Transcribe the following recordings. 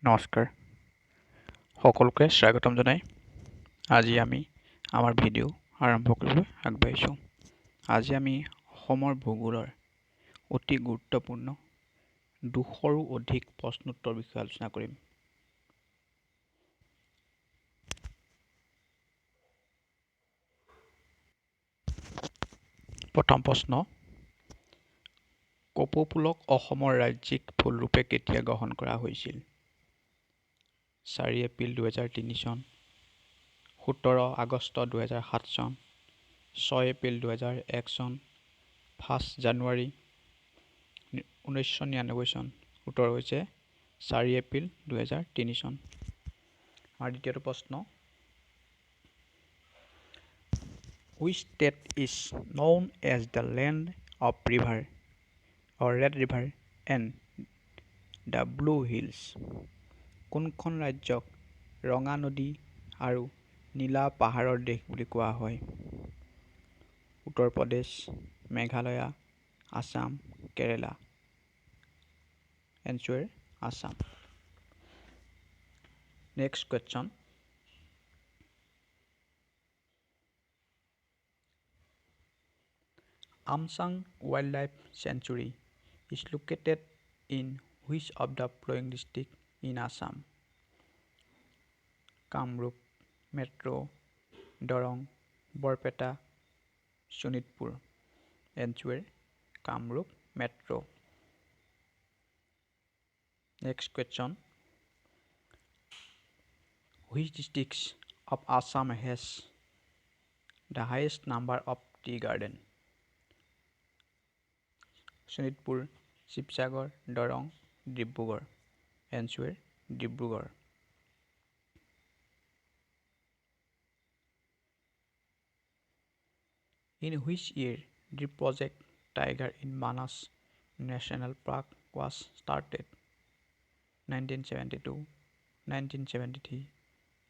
নমস্কাৰ সকলোকে স্বাগতম জনাই আজি আমি আমাৰ ভিডিঅ' আৰম্ভ কৰিবলৈ আগবাঢ়িছোঁ। আজি আমি অসমৰ ভূগোলৰ অতি গুৰুত্বপূৰ্ণ 200ৰো অধিক প্ৰশ্নোত্তৰ বিষয়ে আলোচনা কৰিম। প্ৰথম প্ৰশ্ন, কপৌফুলক অসমৰ ৰাজ্যিক ফুল ৰূপে কেতিয়া গ্ৰহণ কৰা হৈছিল? 4 এপ্ৰিল 2003 চন, 17 আগষ্ট 2007 চন, 6 এপ্ৰিল 2001 চন, 5 জানুৱাৰী 1999 চন। উত্তৰ হৈছে 4 এপ্ৰিল 2003 চন। আৰু দ্বিতীয়টো প্ৰশ্ন, which state is known as the land of river or red river and the blue hills? কোনখন ৰাজ্যক ৰঙা নদী আৰু নীলা পাহাৰৰ দেশ বুলি কোৱা হয়? Uttar Pradesh, Meghalaya, Assam, Kerala. Answer Assam. Next question, Amsang Wildlife Sanctuary is located in which of the following district in Assam? Kamrup, metro', Darrang, Barpeta, Sonitpur. Answer Kamrup metro'. Next question, which districts of Assam has the highest number of tea garden? Sonitpur, Sivasagar, Darrang, Dibrugarh. Answer Dibrugarh. In which year the project Tiger in Manas National Park was started? 1972, 1973,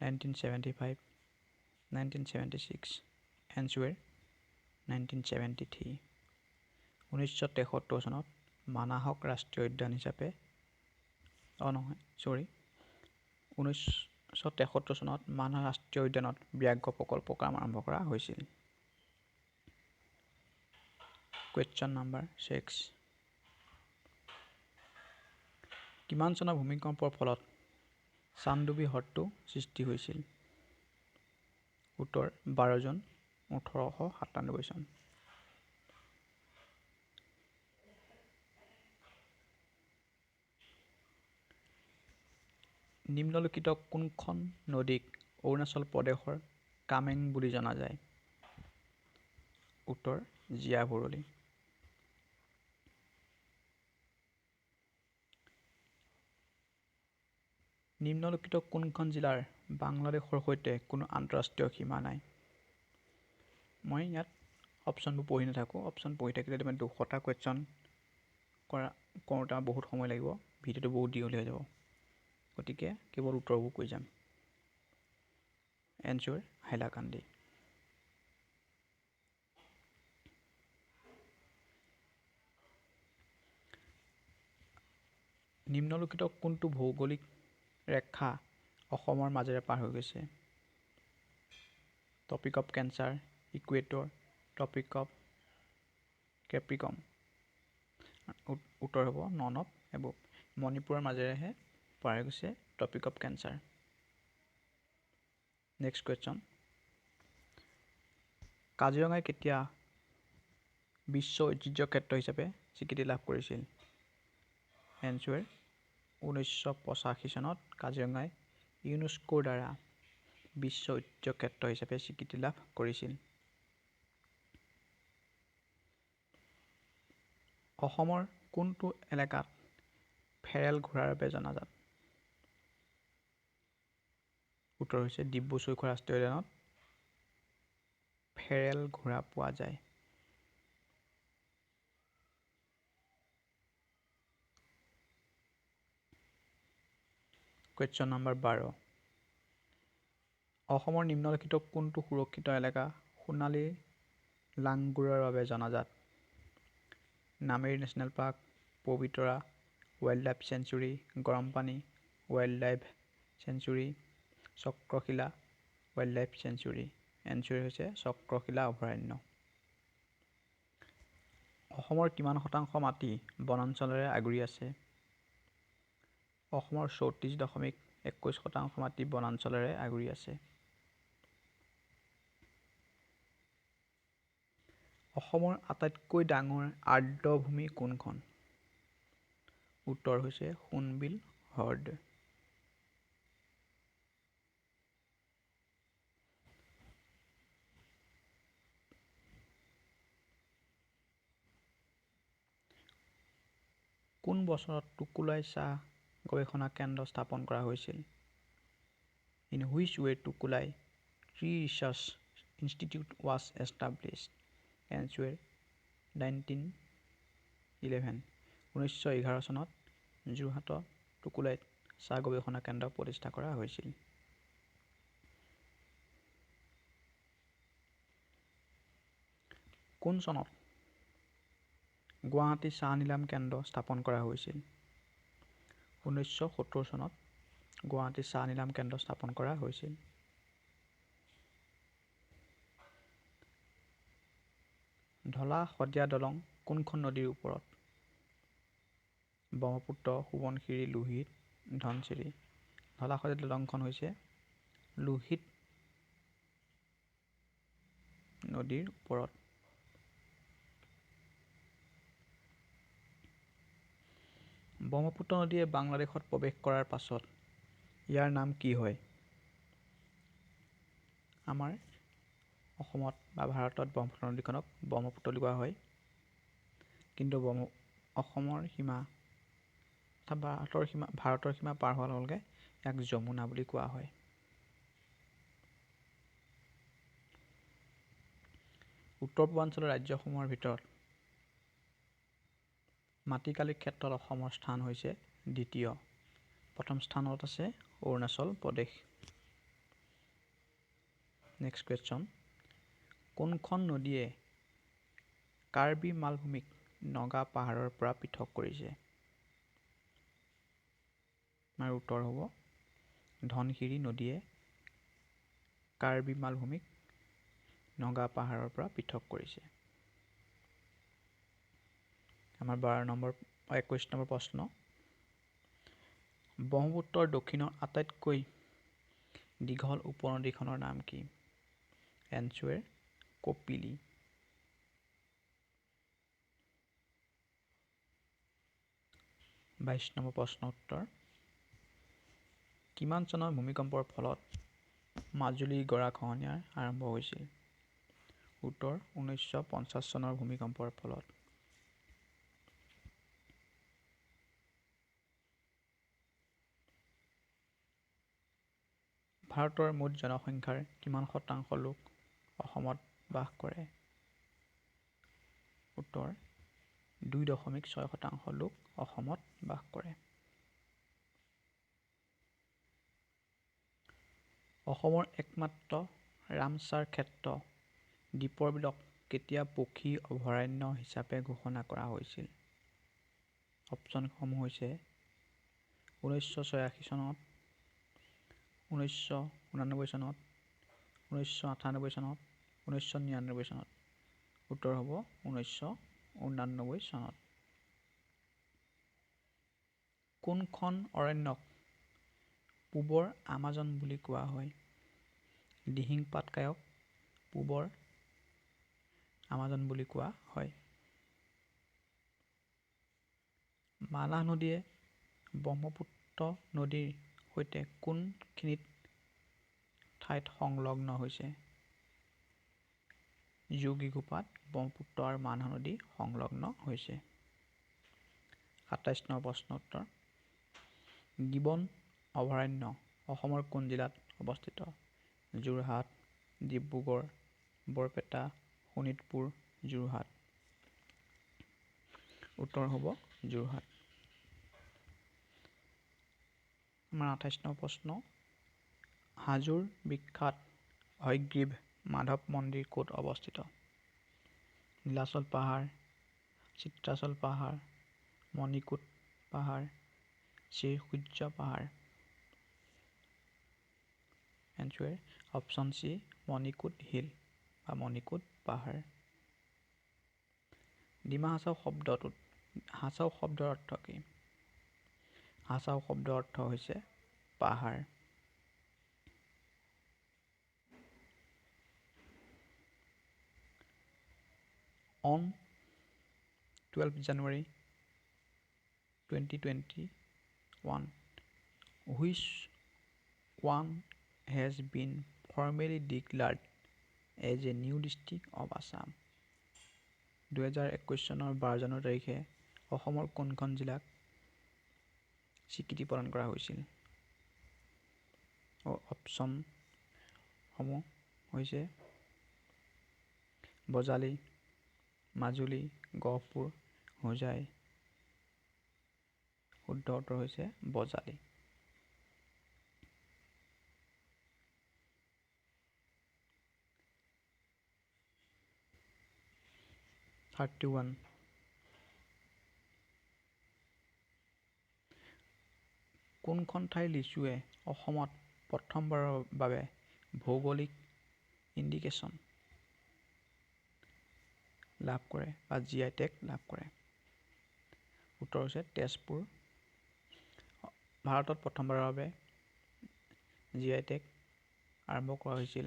1975, 1976. Answer 1973. 1973 চনত মানাহক ৰাষ্ট্ৰীয় উদ্যান হিচাপে 1973 চনত মানাহ ৰাষ্ট্ৰীয় উদ্যানত ব্যাঘ্ৰ প্ৰকল্প কাম আৰম্ভ কৰা হৈছিল। কুৱেশ্যন নম্বৰ 6, কিমান চনৰ ভূমিকম্পৰ ফলত চানডুবি হ্ৰদটো সৃষ্টি হৈছিল? উত্তৰ 12 জুন 1897 চন। নিম্নলিখিত কোনখন নদীক অৰুণাচল প্ৰদেশৰ কামেং বুলি জনা যায়? উত্তৰ জিয়া ভৰলী। নিম্নলিখিত কোনখন জিলাৰ বাংলাদেশৰ সৈতে কোনো আন্তঃৰাষ্ট্ৰীয় সীমা নাই? মই ইয়াত অপশ্যনবোৰ পঢ়ি নাথাকোঁ। অপশ্যন পঢ়ি থাকিলে তুমি 200টা কুৱেশ্যন কৰোঁতে বহুত সময় লাগিব, ভিডিঅ'টো বহুত দীঘলীয়া হৈ যাব। গতিকে কেৱল উত্তৰবোৰ কৈ যাম। এনচাৰ হাইলাকান্দি। নিম্নলিখিত কোনটো ভৌগোলিক ৰেখা অসমৰ মাজেৰে পাৰ হৈ গৈছে? Tropic of cancer, equator, tropic of capricorn. উত্তৰ হ'ব নন অফ এবভ। মণিপুৰৰ মাজেৰেহে পাৰ হৈ গৈছে tropic of cancer. Next question, কাজিৰঙাই কেতিয়া বিশ্ব ঐতিহ্য ক্ষেত্ৰ হিচাপে স্বীকৃতি লাভ কৰিছিল? এনচাৰ 1985 চনত কাজিৰঙাই ইউনেস্কোৰ দ্বাৰা বিশ্ব ঐতিহ্য ক্ষেত্ৰ হিচাপে স্বীকৃতি লাভ কৰিছিল। অসমৰ কোনটো এলেকাত ফেৰেল ঘোঁৰাৰ বাবে জনাজাত? উত্তৰ হৈছে ডিব্ৰু-চৈখোৱা ৰাষ্ট্ৰীয় উদ্যানত ফেৰেল ঘোঁৰা পোৱা যায়। কুৱেশ্যন নম্বৰ 12, অসমৰ নিম্নলিখিত কোনটো সুৰক্ষিত এলেকা সোণালী লাংগুৰৰ বাবে জনাজাত? Nameri national park, Pobitora wild life century, গৰমপানী, wild life century, চক্ৰশিলা wild life century. এনচুৰী হৈছে চক্ৰশিলা অভয়াৰণ্য। অসমৰ কিমান শতাংশ মাটি বনাঞ্চলেৰে আগুৰি আছে? অসমৰ 34.21% মাটি বনাঞ্চলেৰে আগুৰি আছে। অসমৰ আটাইতকৈ ডাঙৰ আৰ্দ্ৰভূমি কোনখন? উত্তৰ হৈছে সোণবিল হ্ৰদ। কোন বছৰত টুকুলাই চাহ গৱেষণা কেন্দ্ৰ স্থাপন কৰা হৈছিল? In which year Tocklai tea research institute was established? Answer 1911। 1911 চনত যোৰহাটত টুকুলাইত চাহ গৱেষণা কেন্দ্ৰ প্ৰতিষ্ঠা কৰা হৈছিল। কোন চনত গুৱাহাটী চাহ নিলাম কেন্দ্ৰ স্থাপন কৰা হৈছিল? 1970 চনত গুৱাহাটী চাহ নিলাম কেন্দ্ৰ স্থাপন কৰা হৈছিল। ঢলা শদিয়া দলং কোনখন নদীৰ ওপৰত? ব্ৰহ্মপুত্ৰ, সোৱণশিৰি, লোহিত, ধনশিৰি। ঢলা শদিয়া দলংখন হৈছে লোহিত নদীৰ ওপৰত। ব্ৰহ্মপুত্ৰ নদীয়ে বাংলাদেশত প্ৰৱেশ কৰাৰ পাছত ইয়াৰ নাম কি হয়? আমাৰ অসমত বা ভাৰতত ব্ৰহ্মপুত্ৰ নদীখনক ব্ৰহ্মপুত্ৰ বুলি কোৱা হয়। কিন্তু অসমৰ সীমা ভাৰতৰ সীমা পাৰ হোৱাৰ লগে লগে ইয়াক যমুনা বুলি কোৱা হয়। উত্তৰ পূৰ্বাঞ্চলৰ ৰাজ্যসমূহৰ ভিতৰত মাটিকালিৰ ক্ষেত্ৰত অসমৰ স্থান হৈছে দ্বিতীয়। প্ৰথম স্থানত আছে অৰুণাচল প্ৰদেশ। নেক্সট কুৱেশ্যন, কোনখন নদীয়ে কাৰ্বি মালভূমিক নগা পাহাৰৰ পৰা পৃথক কৰিছে? আমাৰ উত্তৰ হ'ব ধনশিৰি নদীয়ে কাৰ্বি মালভূমিক নগা পাহাৰৰ পৰা পৃথক কৰিছে। আমাৰ 21 নম্বৰ প্ৰশ্ন, ব্ৰহ্মপুত্ৰৰ দক্ষিণৰ আটাইতকৈ দীঘল উপনদীখনৰ নাম কি? এনচুৱেৰ কপিলী। বাইশ নম্বৰ প্ৰশ্ন উত্তৰ, কিমান চনৰ ভূমিকম্পৰ ফলত মাজুলীৰ গৰাখহনীয়া আৰম্ভ হৈছিল? উত্তৰ 1950 চনৰ ভূমিকম্পৰ ফলত। ভাৰতৰ মুঠ জনসংখ্যাৰ কিমান শতাংশ লোক অসমত বাস কৰে? উত্তৰ 2.6% লোক অসমত বাস কৰে। অসমৰ একমাত্ৰ ৰামছাৰ ক্ষেত্ৰ দ্বীপৰ বিলক কেতিয়া পক্ষী অভয়াৰণ্য হিচাপে ঘোষণা কৰা হৈছিল? অপশ্যনসমূহ হৈছে 1986 চনত, 1989 চনত, 1998 চনত, 1999 চনত। উত্তৰ হ'ব 1989 চনত। কোনখন অৰণ্যক পূবৰ আমাজন বুলি কোৱা হয়? দিহিং পাটকায়ক পূবৰ আমাজন বুলি কোৱা হয়। মানাহ নদীয়ে ব্ৰহ্মপুত্ৰ নদীৰ সৈতে কোনখিনিত ঠাইত সংলগ্ন হৈছে? যোগীঘোপাত ব্ৰহ্মপুত্ৰ আৰু মানাহ নদী সংলগ্ন হৈছে। 27 নম্বৰ প্ৰশ্ন উত্তৰ, গিবন অভয়াৰণ্য অসমৰ কোন জিলাত অৱস্থিত? যোৰহাট, ডিব্ৰুগড়, বৰপেটা, শোণিতপুৰ, যোৰহাট। উত্তৰ হ'ব যোৰহাট। আমাৰ 28 নম্বৰ প্ৰশ্ন, হাজোৰ বিখ্যাত হয়গ্ৰীৱ মাধৱ মন্দিৰ ক'ত অৱস্থিত? নীলাচল পাহাৰ, চিত্ৰাচল পাহাৰ, মণিকোট পাহাৰ, শ্ৰীসূৰ্য পাহাৰ। এনচাৰ অপশ্যন চি মণিকোট হিল বা মণিকোট পাহাৰ। ডিমা হাছাও শব্দৰ অৰ্থ কি? হাছাও শব্দৰ অৰ্থ হৈছে পাহাৰ। On 12 January 2021, which one has been formally declared as a new district of Assam? 2021 চনৰ 12 জানুৱাৰী তাৰিখে অসমৰ কোনখন জিলাক স্বীকৃতি প্ৰদান কৰা হৈছিল? অপশ্যনসমূহ হৈছে বজালী, মাজুলী, গহপুৰ, হোজাই। শুদ্ধ উত্তৰ হৈছে বজালী। 31 কোনখন ঠাইৰ লিচুৱে অসমত প্ৰথমবাৰৰ বাবে ভৌগোলিক ইণ্ডিকেশ্যন লাভ কৰে বা GI টেগ লাভ কৰে? উত্তৰ হৈছে তেজপুৰ। ভাৰতত প্ৰথমবাৰৰ বাবে GI টেগ আৰম্ভ কৰা হৈছিল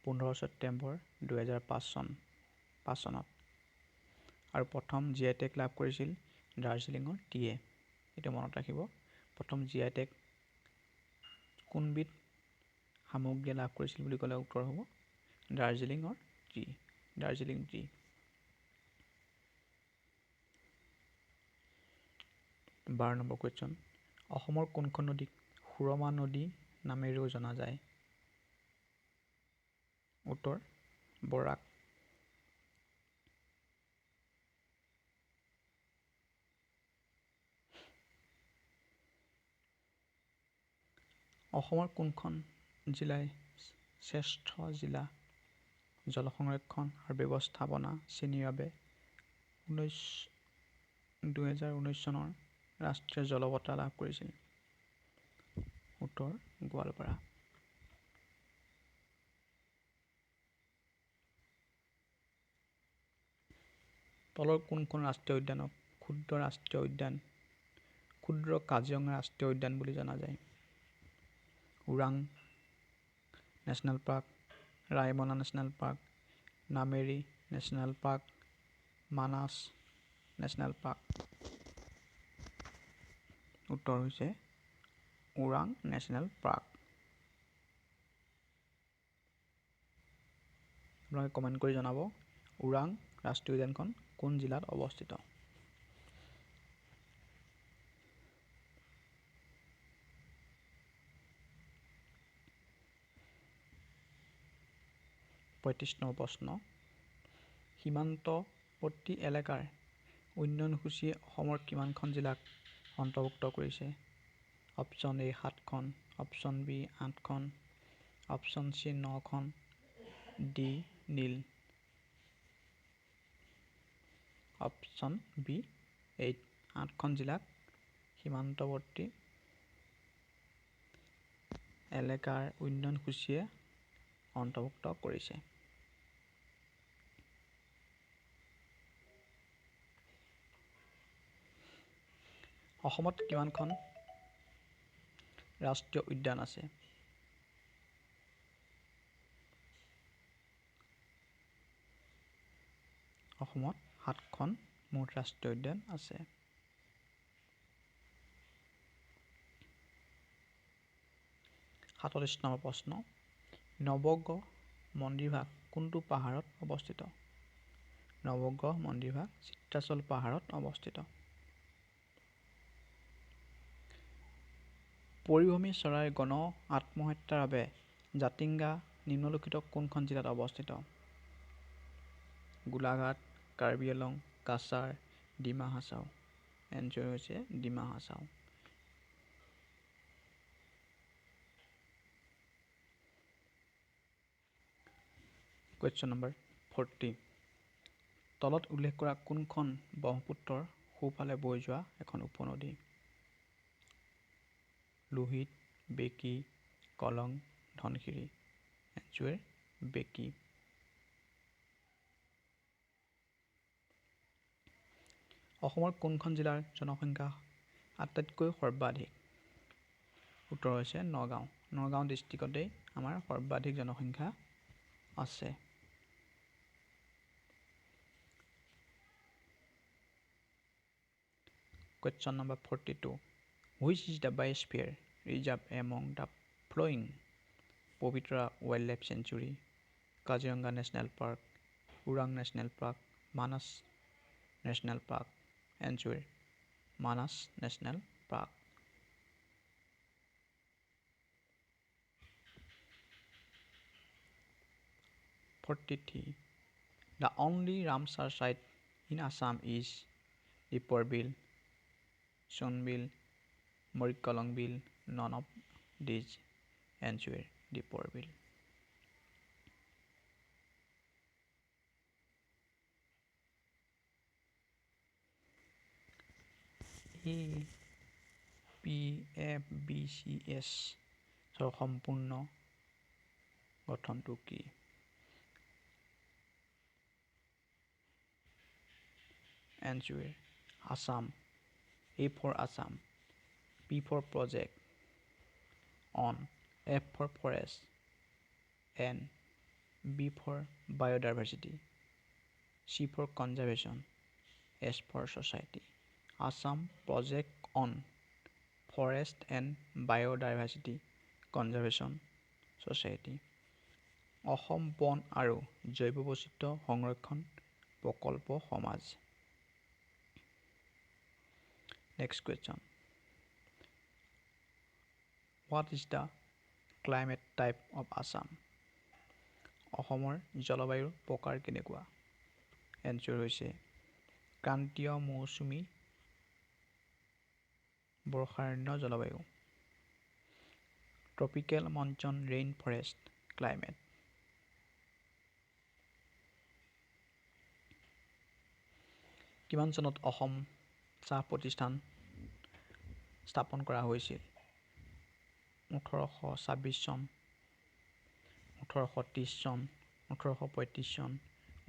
15 ছেপ্টেম্বৰ 2005 চনত আৰু প্ৰথম GI টেগ লাভ কৰিছিল দাৰ্জিলিঙৰ টিয়ে। এইটো মনত ৰাখিব। প্ৰথম GI টেগ কোনবিধ সামগ্ৰীয়ে লাভ কৰিছিল বুলি ক'লে উত্তৰ হ'ব দাৰ্জিলিং টি। 12 নম্বৰ কুৱেশ্যন, অসমৰ কোনখন নদীক সুৰমা নদী নামেৰেও জনা যায়? উত্তৰ বৰাক। অসমৰ কোনখন জিলাই শ্ৰেষ্ঠ জিলা জল সংৰক্ষণ আৰু ব্যৱস্থাপনা শ্ৰেণীৰ বাবে 2019 চনৰ ৰাষ্ট্ৰীয় জল বঁটা লাভ কৰিছিল? উত্তৰ গোৱালপাৰা। তলৰ কোনখন ৰাষ্ট্ৰীয় উদ্যানক ক্ষুদ্ৰ কাজিৰঙা ৰাষ্ট্ৰীয় উদ্যান বুলি জনা যায়? Orang national park, Raimona national park, Nameri national park, Manas national park. উত্তৰ হৈছে ওৰাং নেশ্যনেল পাৰ্ক। আপোনালোকে কমেণ্ট কৰি জনাব ওৰাং ৰাষ্ট্ৰীয় উদ্যানখন কোন জিলাত অৱস্থিত? পঁয়ত্ৰিছ নম্বৰ প্ৰশ্ন, সীমান্তৱৰ্তী এলেকাৰ উন্নয়ন সূচীয়ে অসমৰ কিমানখন জিলাক অন্তৰ্ভুক্ত কৰিছে? অপশ্যন এ 7খন, অপশ্যন বি 8খন, অপশ্যন চি 9খন, ডি নীল। অপশ্যন বি 8 8খন জিলাক সীমান্তৱৰ্তী এলেকাৰ উন্নয়ন সূচীয়ে অন্তৰ্ভুক্ত কৰিছে। অসমত কিমানখন ৰাষ্ট্ৰীয় উদ্যান আছে? অসমত 7খন মুঠ ৰাষ্ট্ৰীয় উদ্যান আছে। সাতত্ৰিছ নম্বৰ প্ৰশ্ন, নৱগ্ৰহ মন্দিৰভাগ কোনটো পাহাৰত অৱস্থিত? নৱগ্ৰহ মন্দিৰভাগ চিত্ৰাচল পাহাৰত অৱস্থিত। পৰিভ্ৰমী চৰাইৰ গণ আত্মহত্যাৰ বাবে জাতিংগা নিম্নলিখিত কোনখন জিলাত অৱস্থিত? গোলাঘাট, কাৰ্বি আংলং, কাছাৰ, ডিমা হাছাও। এনচাৰ হৈছে ডিমা হাছাও। কুৱেশ্যন নম্বৰ 40, তলত উল্লেখ কৰা কোনখন ব্ৰহ্মপুত্ৰৰ সোঁফালে বৈ যোৱা এখন উপনদী? লোহিত, বেকী, কলং, ধনশিৰি এনচুৱেৰ বেকি অসমৰ কোনখন জিলাৰ জনসংখ্যা আটাইতকৈ সৰ্বাধিক উত্তৰ হৈছে নগাঁও ডিষ্ট্ৰিক্টতেই আমাৰ সৰ্বাধিক জনসংখ্যা আছে Question number 42 Which is the biosphere reserve among the following Pavitra Wildlife Sanctuary Kaziranga National Park Urang National Park Manas National Park Answer Manas National Park 43 The only Ramsar site in Assam is Dipper Bill Sonbil Morikalong Bill none of these answer Dipper Bill PFBCS সম্পূৰ্ণ গঠনটো কি Answer Assam A for Assam P for project on F for forest and B for biodiversity C for conservation S for society Assam project on forest and biodiversity conservation society Assam বন আৰু জৈৱ বৈচিত্ৰ্য সংৰক্ষণ প্ৰকল্প সমাজ Next question What is the climate type of Assam? অসমৰ জলবায়ুৰ প্ৰকাৰ কেনেকুৱা Answer হৈছে ক্ৰান্তীয় মৌচুমী বৰ্ষাৰণ্য জলবায়ু Tropical monsoon rainforest climate কিমান চনত অসম চাহ প্ৰতিষ্ঠান স্থাপন কৰা হৈছিল 1826 চন 1830 চন 1835 চন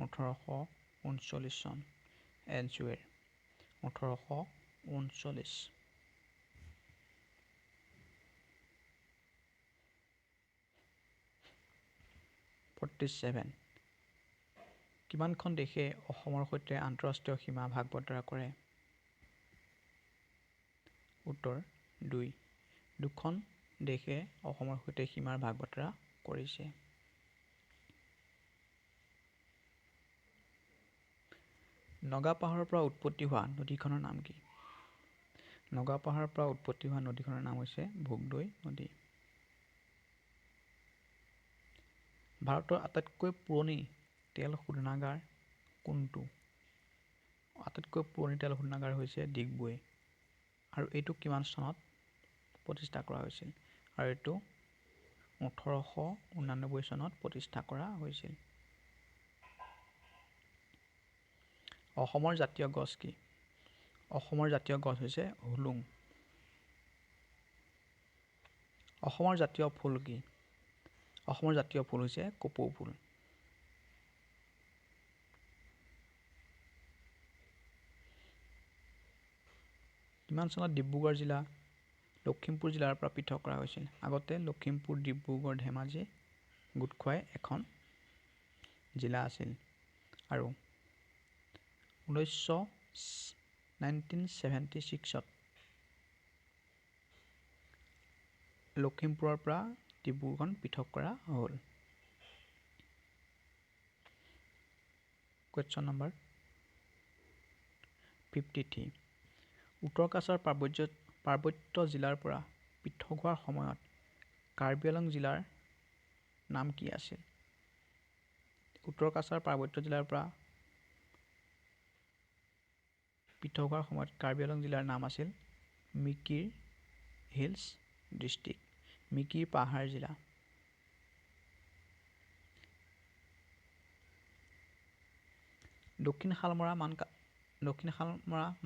1839 চন Answer 1839 47 কিমানখন দেশে অসমৰ সৈতে আন্তঃৰাষ্ট্ৰীয় সীমা ভাগ বতৰা কৰে উত্তৰ 2 দুখন দেশে অসমৰ সৈতে সীমাৰ ভাগ বতৰা কৰিছে নগা পাহাৰৰ পৰা উৎপত্তি হোৱা নদীখনৰ নাম কি নগা পাহাৰৰ পৰা উৎপত্তি হোৱা নদীখনৰ নাম হৈছে ভোগদৈ নদী ভাৰতৰ আটাইতকৈ পুৰণি তেল শোধনাগাৰ কোনটো আটাইতকৈ পুৰণি তেল শোধনাগাৰ হৈছে ডিগবৈ আৰু এইটো কিমান চনত প্ৰতিষ্ঠা কৰা হৈছিল আৰু এইটো 1889 চনত প্ৰতিষ্ঠা কৰা হৈছিল অসমৰ জাতীয় গছ কি অসমৰ জাতীয় গছ হৈছে হুলুং অসমৰ জাতীয় ফুল কি অসমৰ জাতীয় ফুল হৈছে কপৌ ফুল কিমান চনত ডিব্ৰুগড় জিলা লখিমপুৰ জিলাৰ পৰা পৃথক কৰা হৈছিল আগতে লখিমপুৰ ডিব্ৰুগড় ধেমাজি গোট খুৱাই এখন জিলা আছিল আৰু 1976 ত লখিমপুৰৰ পৰা ডিব্ৰুগড় পৃথক কৰা হ'ল Question number 53 উত্তৰ কাছাৰ পাৰ্বত্য জিলাৰ পৰা পৃথক হোৱাৰ সময়ত কাৰ্বি আংলং জিলাৰ নাম কি আছিল উত্তৰ কাছাৰ পাৰ্বত্য জিলাৰ পৰা পৃথক হোৱাৰ সময়ত কাৰ্বি আংলং জিলাৰ নাম আছিল মিকিৰ হিলছ ডিষ্ট্ৰিক্ট মিকিৰ পাহাৰ জিলা দক্ষিণ শালমৰা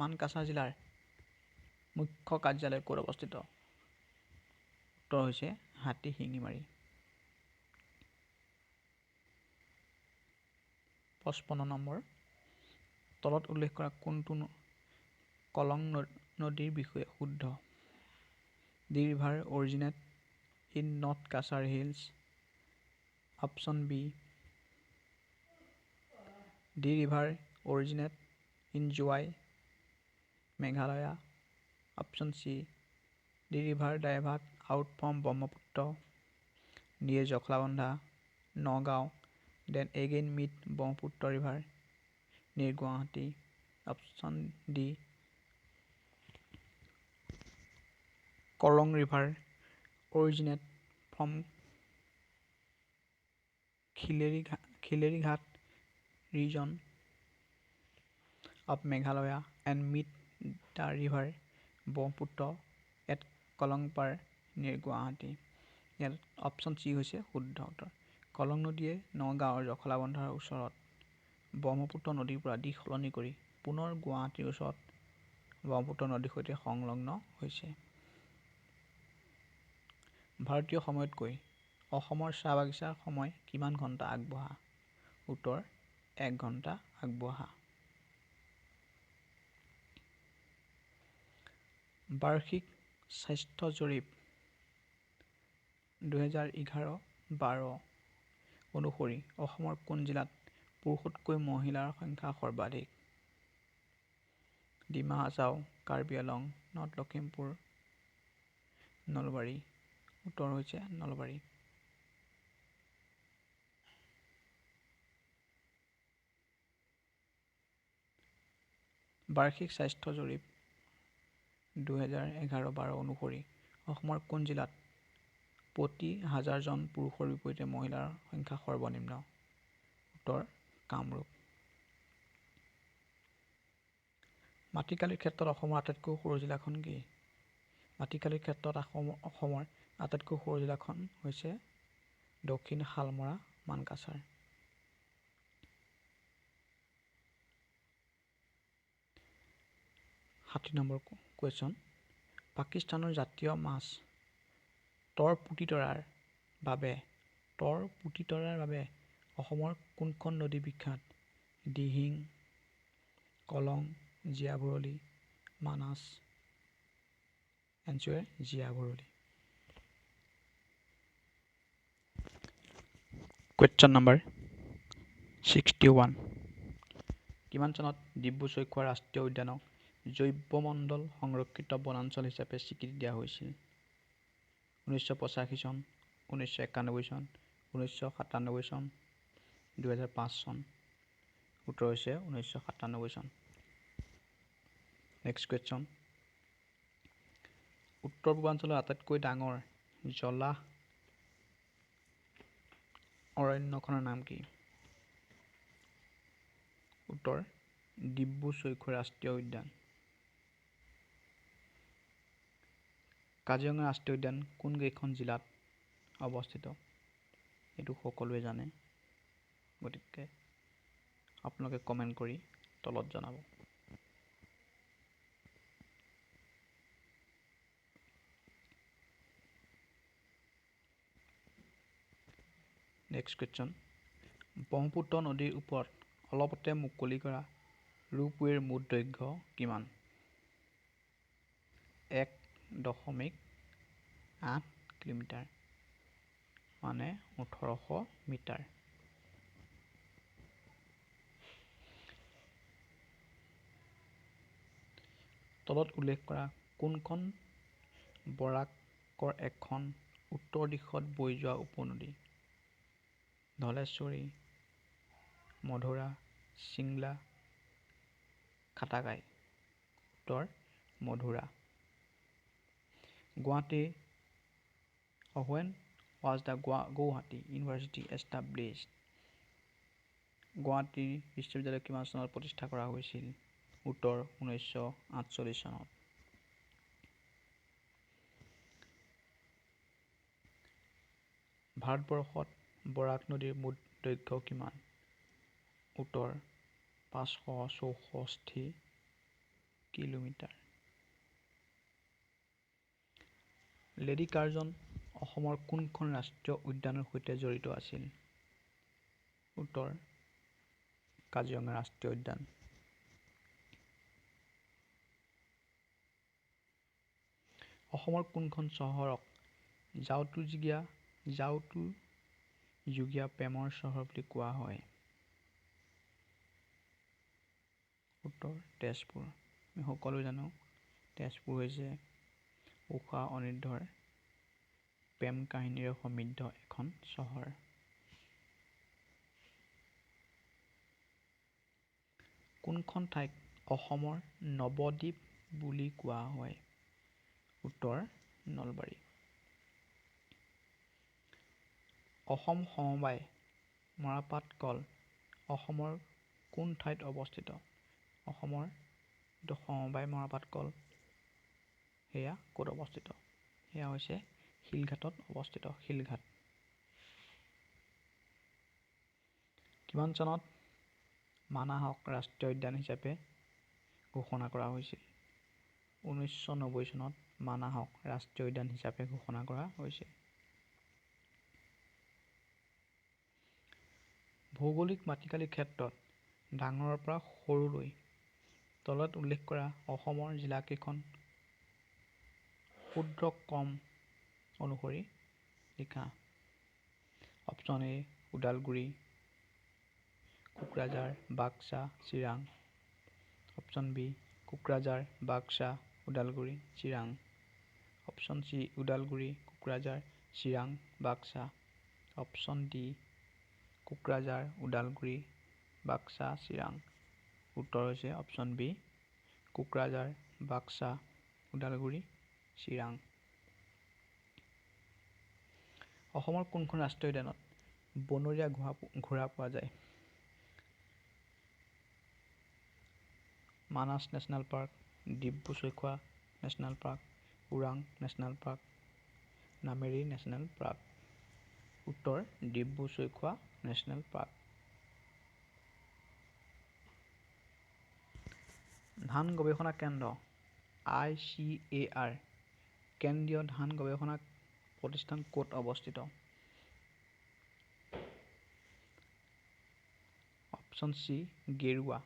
মানকাছাৰ জিলাৰ মুখ্য কাৰ্যালয় ক'ত অৱস্থিত উত্তৰ হৈছে হাতীশিঙিমাৰী 55 নম্বৰ তলত উল্লেখ কৰা কোনটো কলং নদীৰ বিষয়ে শুদ্ধ The river originates in North Kashar Hills. Option B. The river originates in Joy, Meghalaya. Option C. The river diverts out from Brahmaputra near Jokhlabandha, Nagaland, then again meet Brahmaputra River near Guwahati. Option D. Kolong River originates from Khilerighat region of Meghalaya and meet the river Brahmaputra at Kolongpar near Guwahati. ইয়াত option C হৈছে শুদ্ধ উত্তৰ কলং নদীয়ে নগাঁৱৰ জখলাবন্ধাৰ ওচৰত ব্ৰহ্মপুত্ৰ নদীৰ পৰা দিশ সলনি কৰি পুনৰ গুৱাহাটীৰ ওচৰত ব্ৰহ্মপুত্ৰ নদীৰ সৈতে সংলগ্ন হৈছে ভাৰতীয় সময়তকৈ অসমৰ চাহ বাগিচাৰ সময় কিমান ঘণ্টা আগবঢ়া উত্তৰ 1 ঘণ্টা আগবঢ়া বাৰ্ষিক স্বাস্থ্য জৰীপ 2011-12 অনুসৰি অসমৰ কোন জিলাত পুৰুষতকৈ মহিলাৰ সংখ্যা সৰ্বাধিক ডিমা হাছাও কাৰ্বি আংলং নৰ্থ লখিমপুৰ নলবাৰী উত্তৰ হৈছে নলবাৰী বাৰ্ষিক স্বাস্থ্য জৰীপ 2011-12 অনুসৰি অসমৰ কোন জিলাত প্ৰতি 1000 জন পুৰুষৰ বিপৰীতে মহিলাৰ সংখ্যা সৰ্বনিম্ন উত্তৰ কামৰূপ মাটিকালিৰ ক্ষেত্ৰত অসমৰ আটাইতকৈ সৰু জিলাখন কি মাটিকালিৰ ক্ষেত্ৰত অসমৰ আটাইতকৈ সৰু জিলাখন হৈছে দক্ষিণ শালমৰা মানকাছাৰ 60 নম্বৰ কুৱেশ্যন পাকিস্তানৰ জাতীয় মাছ তৰ পুতিতৰাৰ বাবে অসমৰ কোনখন নদী বিখ্যাত Dihing Kolong Jiabharali Manas answer Jiabharali question number 61 কিমান চনত ডিব্ৰু চৈখোৱা ৰাষ্ট্ৰীয় উদ্যানক জৈৱমণ্ডল সংৰক্ষিত বনাঞ্চল হিচাপে স্বীকৃতি দিয়া হৈছিল 1985 চন 1991 চন 1997 চন 2005 চন উত্তৰ হৈছে 1997 চন নেক্সট কুৱেশ্যন উত্তৰ পূৰ্বাঞ্চলৰ আটাইতকৈ ডাঙৰ জলাহ অৰণ্যখনৰ নাম কি উত্তৰ ডিব্ৰু চৈখোৱা ৰাষ্ট্ৰীয় উদ্যান কাজিৰঙা ৰাষ্ট্ৰীয় উদ্যান কোন কেইখন জিলাত অৱস্থিত এইটো সকলোৱে জানে গতিকে আপোনালোকে কমেন্ট কৰি তলত জনাব নেক্সট কুৱেশ্যন ব্ৰহ্মপুত্ৰ নদীৰ ওপৰত অলপতে মুকলি কৰা ৰোপৱেৰ মুঠ দৈৰ্ঘ্য কিমান 1.8 কিলোমিটাৰ মানে 1800 মিটাৰ তলত উল্লেখ কৰা কোনখন বৰাকৰ এখন উত্তৰ দিশত বৈ যোৱা উপনদী ধলেশ্বৰী মধুৰা চিংলা খাটাকাই উত্তৰ Madhura Guwahati when was the Guwahati University established Guwahati বিশ্ববিদ্যালয় কিমান চনত প্ৰতিষ্ঠা কৰা হৈছিল উত্তৰ 1948 চনত ভাৰতবৰ্ষত বৰাক নদীৰ মুঠ দৈৰ্ঘ্য কিমান উত্তৰ 564 কিলোমিটাৰ লেডি কাৰ্জন অসমৰ কোনখন ৰাষ্ট্ৰীয় উদ্যানৰ সৈতে জড়িত আছিল উত্তৰ কাজিৰঙা ৰাষ্ট্ৰীয় উদ্যান। অসমৰ কোনখন চহৰক যাওঁতোযুগীয়া প্ৰেমৰ চহৰ বুলি কোৱা হয়? উত্তৰ তেজপুৰ। আমি সকলোৱে জানো তেজপুৰ হৈছে ঊষা অনিৰুদ্ধৰ প্ৰেম কাহিনীৰে সমৃদ্ধ এখন চহৰ। কোনখন ঠাইক অসমৰ নৱদ্বীপ বুলি কোৱা হয়? উত্তৰ নলবাৰী। অসম সমবায় মৰাপাট কল অসমৰ কোন ঠাইত অৱস্থিত? অসমৰ সমবায় মৰাপাট কল সেয়া ক'ত অৱস্থিত? সেয়া হৈছে শিলঘাটত অৱস্থিত, শিলঘাট। কিমান চনত মানাহক ৰাষ্ট্ৰীয় উদ্যান হিচাপে ঘোষণা কৰা হৈছিল? 1990 চনত মানাহক ৰাষ্ট্ৰীয় উদ্যান হিচাপে ঘোষণা কৰা হৈছিল। ভৌগোলিক মাটিকালিৰ ক্ষেত্ৰত ডাঙৰৰ পৰা সৰুলৈ তলত উল্লেখ কৰা অসমৰ জিলাকেইখন ক্ষুদ্ৰক্ৰম অনুসৰি লিখা। Option A Udalguri, Kokrajhar, Baksa, Chirang. Option B Kokrajhar, Baksa, Udalguri, Chirang. Option C Udalguri, Kokrajhar, Chirang, Baksa. Option D Kokrajhar, Udalguri, Baksa, Chirang. উত্তৰ হৈছে অপশ্যন বি কোকৰাঝাৰ, বাক্সা, ওদালগুৰি, চিৰাং। অসমৰ কোনখন ৰাষ্ট্ৰীয় উদ্যানত বনৰীয়া ঘোঁৰা পোৱা যায়? Manas national park, Dibru Saikhowa national park, Orang national park, Nameri national park. উত্তৰ ডিব্ৰু-চৈখোৱা নেশ্যনেল পাৰ্ক। ধান গৱেষণা কেন্দ্ৰ ICAR কেন্দ্ৰীয় ধান গৱেষণা প্ৰতিষ্ঠান ক'ত অৱস্থিত? অপশ্যন চি গেৰুৱা,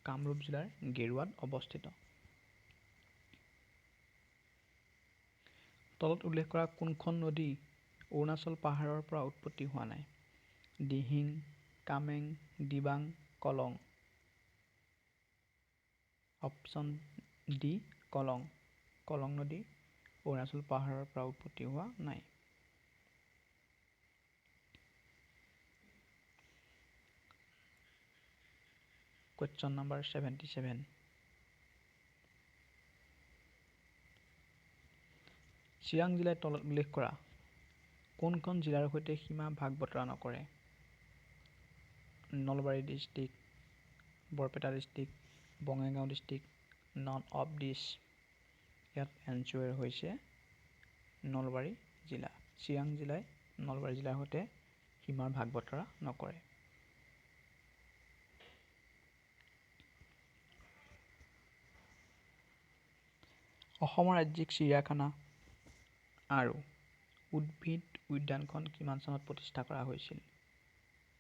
কামৰূপ জিলাৰ গেৰুৱাত অৱস্থিত। তলত উল্লেখ কৰা কোনখন নদী অৰুণাচল পাহাৰৰ পৰা উৎপত্তি হোৱা নাই? দিহিং, কামেং, দিবাং, কলং। Option D Kolong. কলং নদী অৰুণাচল পাহাৰৰ পৰা উৎপত্তি হোৱা নাই। Question number 77। চিৰাং জিলাই তলত উল্লেখ কৰা কোনখন জিলাৰ সৈতে সীমা ভাগ বতৰা নকৰে? Nalbari district, Barpeta district, Bongaigaon district, none of this. ইয়াত এনচাৰ হৈছে নলবাৰী জিলা। চিৰাং জিলাই নলবাৰী জিলাৰ সৈতে সীমাৰ ভাগ বতৰা নকৰে। অসমৰ ৰাজ্যিক চিৰিয়াখানা আৰু উদ্ভিদ উদ্যানখন কিমান চনত প্ৰতিষ্ঠা কৰা হৈছিল?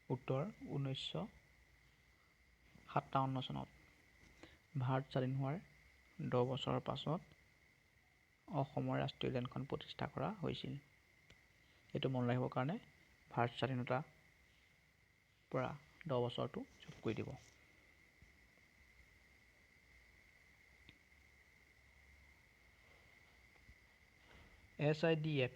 উত্তৰ 1957 চনত। ভাৰত স্বাধীন হোৱাৰ 10 বছৰৰ পাছত অসমৰ ৰাষ্ট্ৰীয় উদ্যানখন প্ৰতিষ্ঠা কৰা হৈছিল। এইটো মনত ৰাখিবৰ কাৰণে ভাৰত স্বাধীনতাৰ পৰা 10 বছৰটো যোগ কৰি দিব। SIDF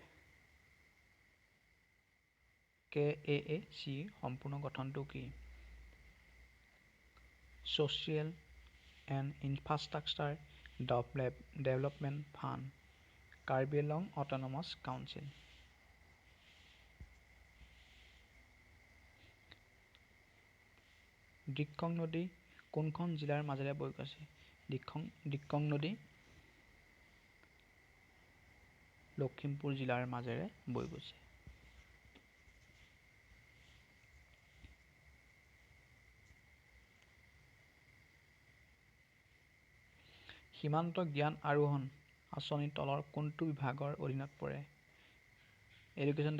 KAAC সম্পূৰ্ণ গঠনটো কি? Social and infrastructure development fund, Karbi Anglong autonomous council. Dikrong নদী কোনখন জিলাৰ মাজেৰে বৈ গৈছে? দিক্ৰং নদী লখিমপুৰ জিলাৰ মাজেৰে বৈ গৈছে। সীমান্ত জ্ঞান আৰোহণ আঁচনিৰ তলৰ কোনটো বিভাগৰ অধীনত পৰে? Education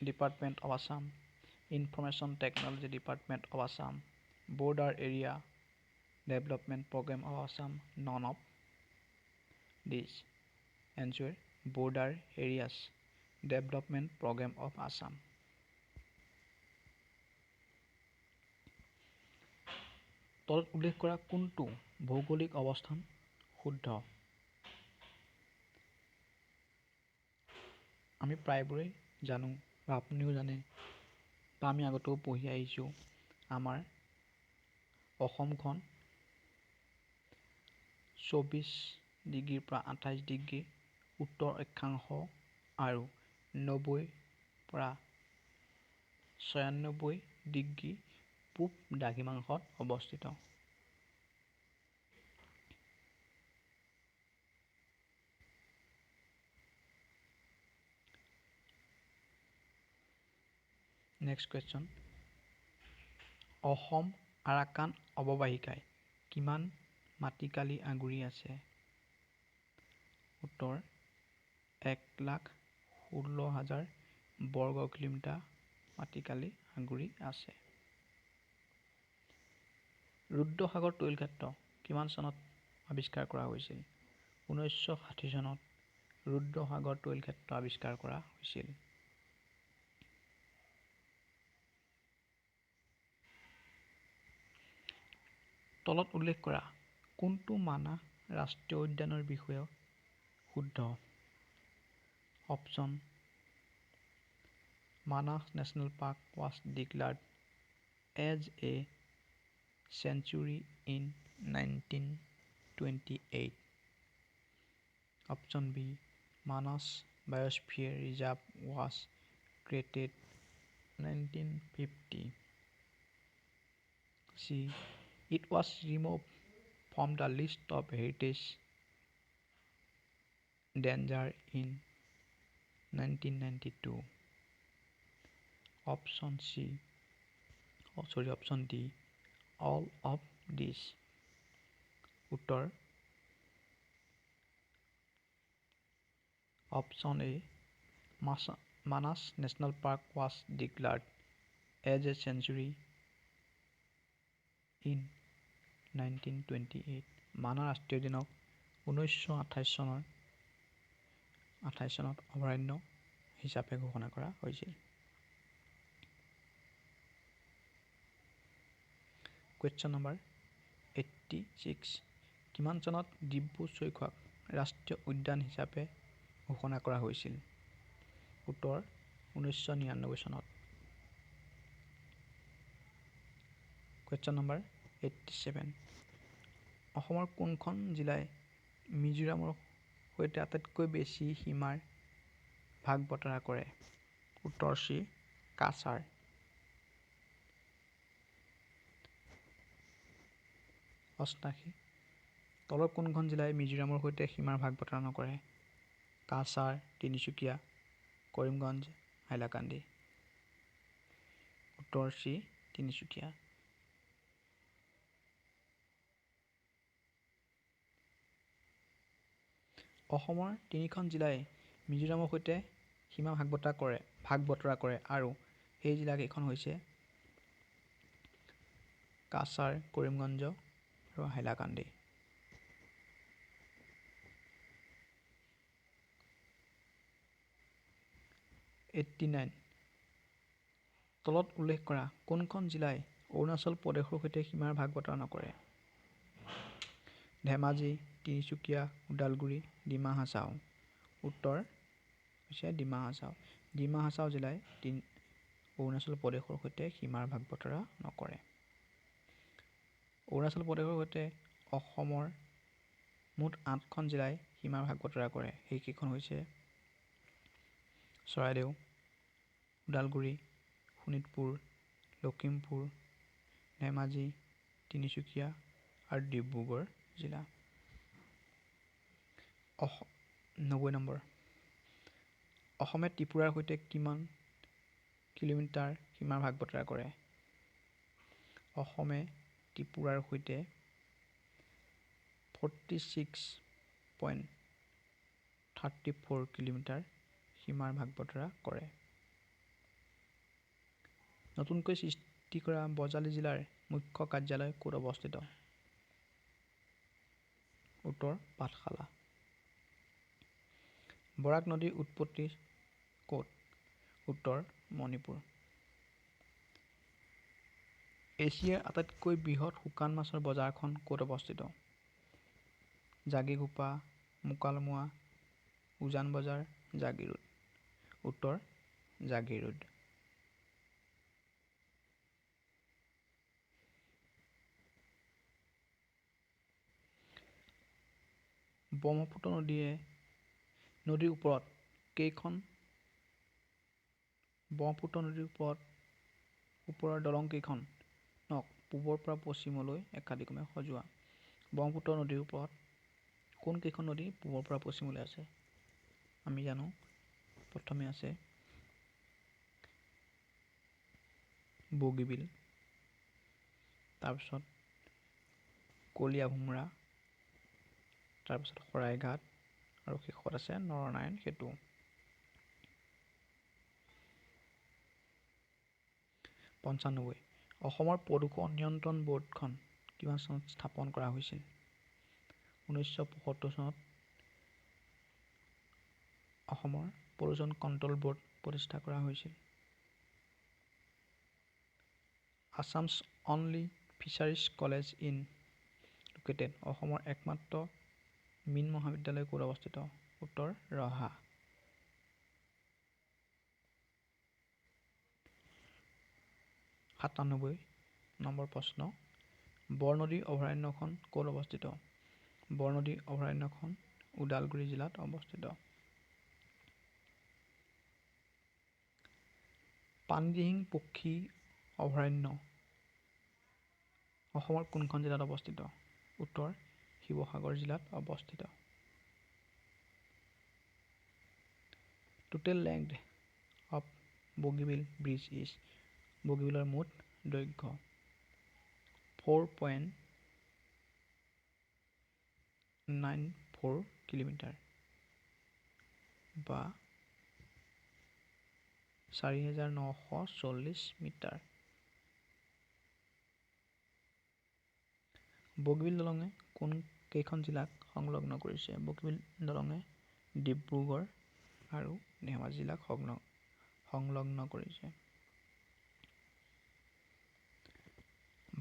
department of Assam, information technology department of Assam, border area development program of Assam? None of these. Answer: border areas development program of Assam. তলত উল্লেখ কৰা কোনটো ভৌগোলিক অৱস্থান শুদ্ধ? আমি প্ৰায়বোৰেই জানো বা আপুনিও জানে বা আমি আগতেও পঢ়ি আহিছোঁ, আমাৰ অসমখন 24 ডিগ্ৰীৰ পৰা 28 ডিগ্ৰী উত্তৰ অক্ষাংশ আৰু 90 পৰা 96 ডিগ্ৰী পূব দ্ৰাঘিমাংশত অৱস্থিত। নেক্সট কুৱেশ্যন, অসম আৰাকান অৱবাহিকাই কিমান মাটিকালি আগুৰি আছে? উত্তৰ: 1,16,000 বৰ্গ কিলোমিটাৰ মাটিকালি আগুৰি আছে। ৰুদ্ৰসাগৰ তৈলক্ষেত্ৰ কিমান চনত আৱিষ্কাৰ কৰা হৈছিল? 1960 চনত ৰুদ্ৰসাগৰ তৈলক্ষেত্ৰ আৱিষ্কাৰ কৰা হৈছিল। তলত উল্লেখ কৰা কোনটো মানাহ ৰাষ্ট্ৰীয় উদ্যানৰ বিষয়ে শুদ্ধ? Option: Manas National Park was declared as a sanctuary in 1928. Option B. Manas Biosphere Reserve was created 1950. C. It was removed from the list of heritage danger in 1992. Option D. All of these. উত্তৰ: Option A. Manas National Park was declared as a sanctuary in 1928. Manas ৰাষ্ট্ৰীয় উদ্যানক 1928 চনত অভয়াৰণ্য হিচাপে ঘোষণা কৰা হৈছিল। Question number 86, কিমান চনত ডিব্ৰু চৈখোৱাক ৰাষ্ট্ৰীয় উদ্যান হিচাপে ঘোষণা কৰা হৈছিল? উত্তৰ: 1999 চনত। কুৱেশ্যন নম্বৰ 87, অসমৰ কোনখন জিলাই মিজোৰামৰ সৈতে আটাইতকৈ বেছি সীমাৰ ভাগ বতৰা কৰে? উত্তৰ চি. কাছাৰ। 88, তলৰ কোনখন জিলাই মিজোৰামৰ সৈতে সীমাৰ ভাগ বতৰা নকৰে? কাছাৰ, তিনিচুকীয়া, কৰিমগঞ্জ, হাইলাকান্দি। উত্তৰ চি. তিনিচুকীয়া। অসমৰ তিনিখন জিলাই মিজোৰামৰ সৈতে সীমা ভাগ বতৰা কৰে আৰু সেই জিলাকেইখন হৈছে কাছাৰ, কৰিমগঞ্জ আৰু হাইলাকান্দি। তলত উল্লেখ কৰা কোনখন জিলাই অৰুণাচল প্ৰদেশৰ সৈতে সীমাৰ ভাগ বতৰা নকৰে? ধেমাজি, তিনিচুকীয়া, ওদালগুৰি, ডিমা হাছাও। উত্তৰ হৈছে ডিমা হাছাও। ডিমা হাছাও জিলাই অৰুণাচল প্ৰদেশৰ সৈতে সীমাৰ ভাগ বতৰা নকৰে। অৰুণাচল প্ৰদেশৰ সৈতে অসমৰ মুঠ 8খন জিলাই সীমাৰ ভাগ বতৰা কৰে। সেইকেইখন হৈছে চৰাইদেউ, ওদালগুৰি, শোণিতপুৰ, লখিমপুৰ, ধেমাজি, তিনিচুকীয়া আৰু ডিব্ৰুগড় জিলা। 90 নম্বৰ, অসমে ত্ৰিপুৰাৰ সৈতে কিমান কিলোমিটাৰ সীমাৰ ভাগ বতৰা কৰে? অসমে ত্ৰিপুৰাৰ সৈতে 46.34 কিলোমিটাৰ সীমাৰ ভাগ বতৰা কৰে। নতুনকৈ সৃষ্টি কৰা বজালী জিলাৰ মুখ্য কাৰ্যালয় ক'ত অৱস্থিত? উত্তৰ পাঠশালা। বৰাক নদীৰ উৎপত্তি ক'ত? উত্তৰ মণিপুৰ। এছিয়াৰ আটাইতকৈ বৃহৎ শুকান মাছৰ বজাৰখন ক'ত অৱস্থিত? জাগিৰোডা, মোকালমোৱা, উজান বজাৰ, জাগিৰোড। উত্তৰ জাগিৰোড। ব্ৰহ্মপুত্ৰ নদীৰ ওপৰৰ দলং কেইখনক পূবৰ পৰা পশ্চিমলৈ একাদিক্ৰমে সজোৱা? ব্ৰহ্মপুত্ৰ নদীৰ ওপৰত কোন কেইখন নদী পূবৰ পৰা পশ্চিমলৈ আছে? আমি জানো প্ৰথমে আছে বগীবিল, তাৰপিছত কলীয়াভোমোৰা, তাৰপিছত শৰাইঘাট আৰু শেষত আছে নৰনাৰায়ণ সেতু। পঞ্চানব্বৈ। অসমৰ প্ৰদূষণ নিয়ন্ত্ৰণ ব'ৰ্ডখন কিমান চনত স্থাপন কৰা হৈছিল? 1975 চনত অসমৰ পলিউশ্যন কণ্ট্ৰল ব'ৰ্ড প্ৰতিষ্ঠা কৰা হৈছিল। Assam's only fisheries college in located. অসমৰ একমাত্ৰ মীন মহাবিদ্যালয় ক'ত অৱস্থিত? উত্তৰ ৰহা। সাতানব্বৈ নম্বৰ প্ৰশ্ন। বৰনদী অভয়াৰণ্যখন ক'ত অৱস্থিত? বৰনদী অভয়াৰণ্যখন ওদালগুৰি জিলাত অৱস্থিত। পানীদিহিং পক্ষী অভয়াৰণ্য অসমৰ কোনখন জিলাত অৱস্থিত? উত্তৰ শিৱসাগৰ জিলাত অৱস্থিত। Total length of Bogibeel bridge is. বগীবিলৰ মুঠ দৈৰ্ঘ্য 4.94 কিলোমিটাৰ বা 4,940 মিটাৰ। বগীবিল দলঙে কোন কেইখন জিলাক সংলগ্ন কৰিছে? বগীবিল দলঙে ডিব্ৰুগড় আৰু ধেমাজি জিলাক সংলগ্ন কৰিছে।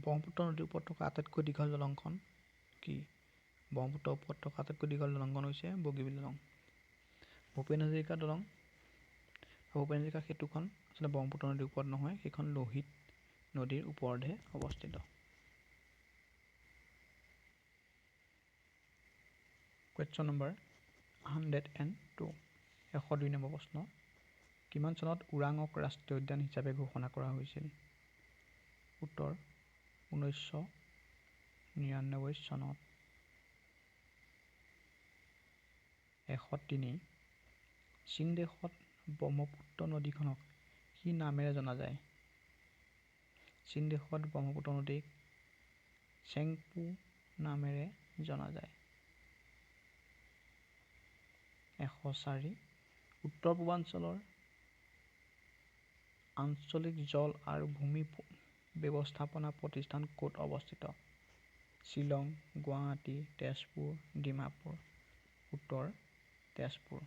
ব্ৰহ্মপুত্ৰ নদীৰ ওপৰত থকা আটাইতকৈ দীঘল দলংখন কি? ব্ৰহ্মপুত্ৰৰ ওপৰত থকা আটাইতকৈ দীঘল দলংখন হৈছে বগীবিল দলং। ভূপেন হাজৰিকা সেতুখন আচলতে ব্ৰহ্মপুত্ৰ নদীৰ ওপৰত নহয়, সেইখন লোহিত নদীৰ ওপৰতহে অৱস্থিত। Question number 102। 102 নম্বৰ প্ৰশ্ন। কিমান চনত ওৰাঙক ৰাষ্ট্ৰীয় উদ্যান হিচাপে ঘোষণা কৰা হৈছিল? উত্তৰ 1999 চনত। 103। চীন দেশত ব্ৰহ্মপুত্ৰ নদীখনক কি নামেৰে জনা যায়? চীন দেশত ব্ৰহ্মপুত্ৰ নদীক চেংপু নামেৰে জনা যায়। 104। উত্তৰ পূৰ্বাঞ্চলৰ আঞ্চলিক জল আৰু ভূমি ব্যৱস্থাপনা প্ৰতিষ্ঠান ক'ত অৱস্থিত? শ্বিলং, গুৱাহাটী, তেজপুৰ, ডিমাপুৰ। উত্তৰ তেজপুৰ।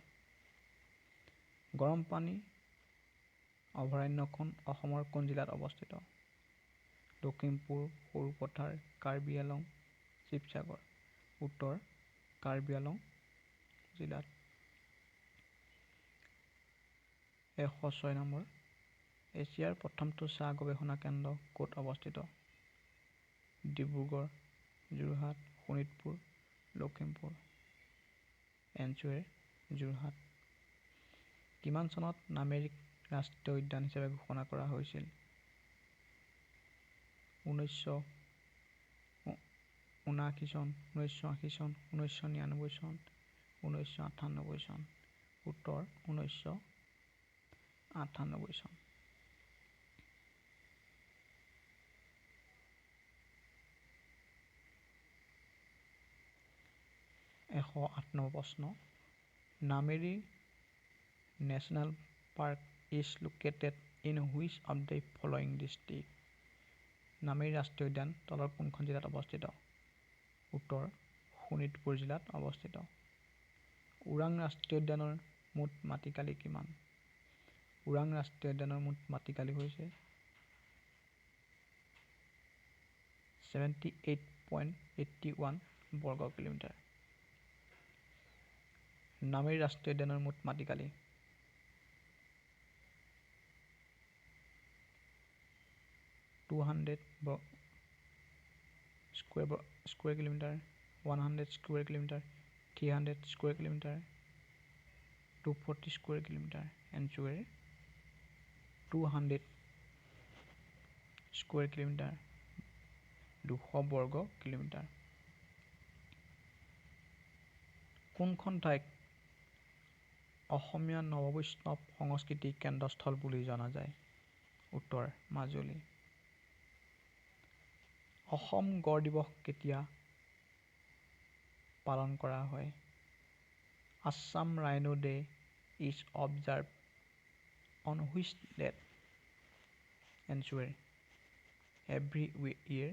গৰমপানী অভয়াৰণ্যখন অসমৰ কোন জিলাত অৱস্থিত? লখিমপুৰ, সৰুপথাৰ, কাৰ্বি আংলং, শিৱসাগৰ। উত্তৰ কাৰ্বি আংলং জিলাত। 106 নম্বৰ। এছিয়াৰ প্ৰথমটো চাহ গৱেষণা কেন্দ্ৰ ক'ত অৱস্থিত? ডিব্ৰুগড়, যোৰহাট, শোণিতপুৰ, লখিমপুৰ। এনচুৱেৰ যোৰহাট। কিমান চনত নামেৰিক ৰাষ্ট্ৰীয় উদ্যান হিচাপে ঘোষণা কৰা হৈছিল? 1979 চন, 1980 চন, 1999 চন, 1998 চন। উত্তৰ 1998 চন। 108 নম্বৰ প্ৰশ্ন। Nameri national park is located in which of the following district? Nameri ৰাষ্ট্ৰীয় উদ্যান তলৰ কোনখন জিলাত অৱস্থিত? উত্তৰ শোণিতপুৰ জিলাত অৱস্থিত। ওৰাং ৰাষ্ট্ৰীয় উদ্যানৰ মুঠ মাটিকালি কিমান? ওৰাং ৰাষ্ট্ৰীয় উদ্যানৰ মুঠ মাটিকালি হৈছে 78.81 বৰ্গ কিলোমিটাৰ। নামেৰি ৰাষ্ট্ৰীয় উদ্যানৰ মুঠ মাটিকালি 200 square kilometre, 100 square kilometre, 300 square kilometre, 240 square kilometre. Answer 200 square kilometre, 200 বৰ্গ কিলোমিটাৰ। কোনখন ঠাইক অসমীয়া নৱবৈষ্ণৱ সংস্কৃতি কেন্দ্ৰস্থল বুলি জনা যায়? উত্তৰ মাজুলী। অসম গড় দিৱস কেতিয়া পালন কৰা হয়? Assam Rhino Day is observed on which date? Answer every year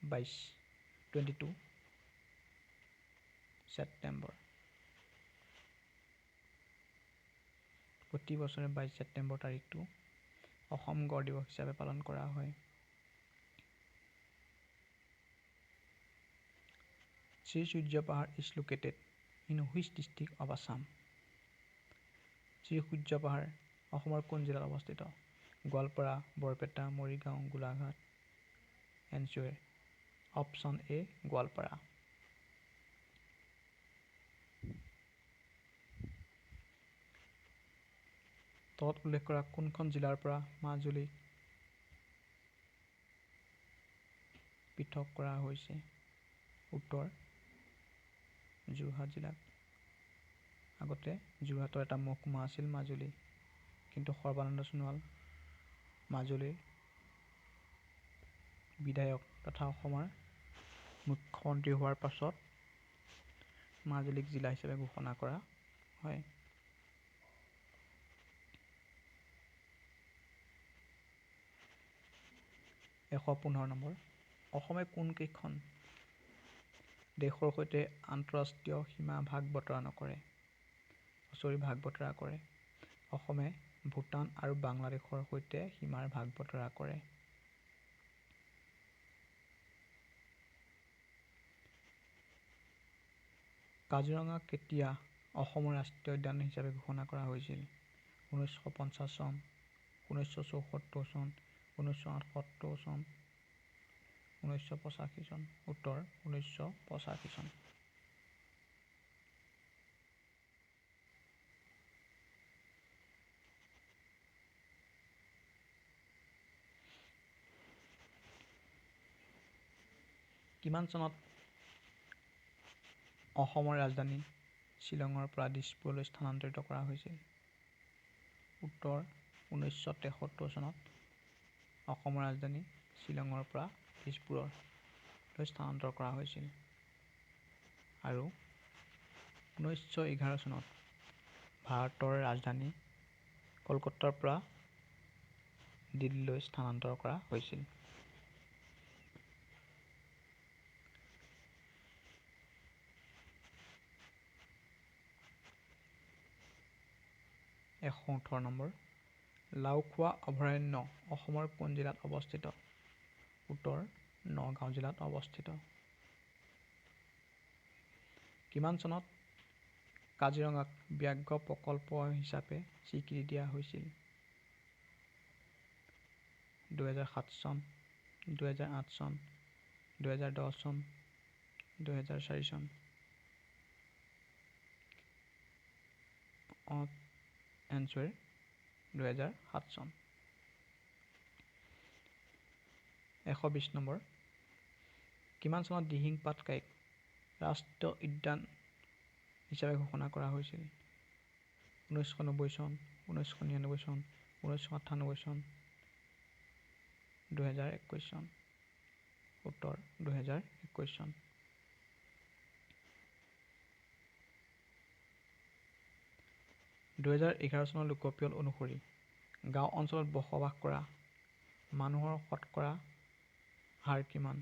by 22 September. প্ৰতি বছৰে 22 ছেপ্টেম্বৰ তাৰিখটো অসম গড় দিৱস হিচাপে পালন কৰা হয়। Sri Surya Pahar is located in which district of Assam? Sri Surya Pahar অসমৰ কোন জিলাত অৱস্থিত? Goalpara, Barpeta, Morigaon, Golaghat. Answer option A Goalpara. তলত উল্লেখ কৰা কোনখন জিলাৰ পৰা মাজুলীক পৃথক কৰা হৈছে? উত্তৰ যোৰহাট জিলাক। আগতে যোৰহাটৰ এটা মহকুমা আছিল মাজুলী, কিন্তু সৰ্বানন্দ সোণোৱাল মাজুলীৰ বিধায়ক তথা অসমৰ মুখ্যমন্ত্ৰী হোৱাৰ পাছত মাজুলীক জিলা হিচাপে ঘোষণা কৰা হয়। এশ 15 নম্বৰ। অসমে কোনকেইখন দেশৰ সৈতে আন্তঃৰাষ্ট্ৰীয় সীমা ভাগ বতৰা নকৰে? ভাগ বতৰা কৰে। অসমে ভূটান আৰু বাংলাদেশৰ সৈতে সীমাৰ ভাগ বতৰা কৰে। কাজিৰঙা কেতিয়া অসমৰ ৰাষ্ট্ৰীয় উদ্যান হিচাপে ঘোষণা কৰা হৈছিল? 1950 চন, 1974 চন, 1978 চন, 1985 চন। উত্তৰ 1985 চন। কিমান চনত অসমৰ ৰাজধানী শ্বিলঙৰ পৰা দিছপুৰলৈ স্থানান্তৰিত কৰা হৈছিল? উত্তৰ 1973 চনত অসমৰ ৰাজধানী শ্বিলঙৰ পৰা দিছপুৰলৈ স্থানান্তৰ কৰা হৈছিল। আৰু 1911 চনত ভাৰতৰ ৰাজধানী কলকাতাৰ পৰা দিল্লীলৈ স্থানান্তৰ কৰা হৈছিল। এশ 18 নম্বৰ। লাওখোৱা অভয়াৰণ্য অসমৰ কোন জিলাত অৱস্থিত? উত্তৰ নগাঁও জিলাত অৱস্থিত। কিমান চনত কাজিৰঙাক ব্যাঘ্ৰ প্ৰকল্প হিচাপে স্বীকৃতি দিয়া হৈছিল? 2007 চন, 2008 চন, 2010 চন, 2004 চন। এনচুৱেৰ 2007 চন। 120 নম্বৰ। কিমান চনত দিহিং পাটকাইক ৰাষ্ট্ৰীয় উদ্যান হিচাপে ঘোষণা কৰা হৈছিল? 1990 চন, 1999 চন, 1998 চন, 2021 চন। উত্তৰ 2021 চন। চনৰ লোকপিয়ল অনুসৰি গাঁও অঞ্চলত বসবাস কৰা মানুহৰ শতকৰা হাৰ কিমান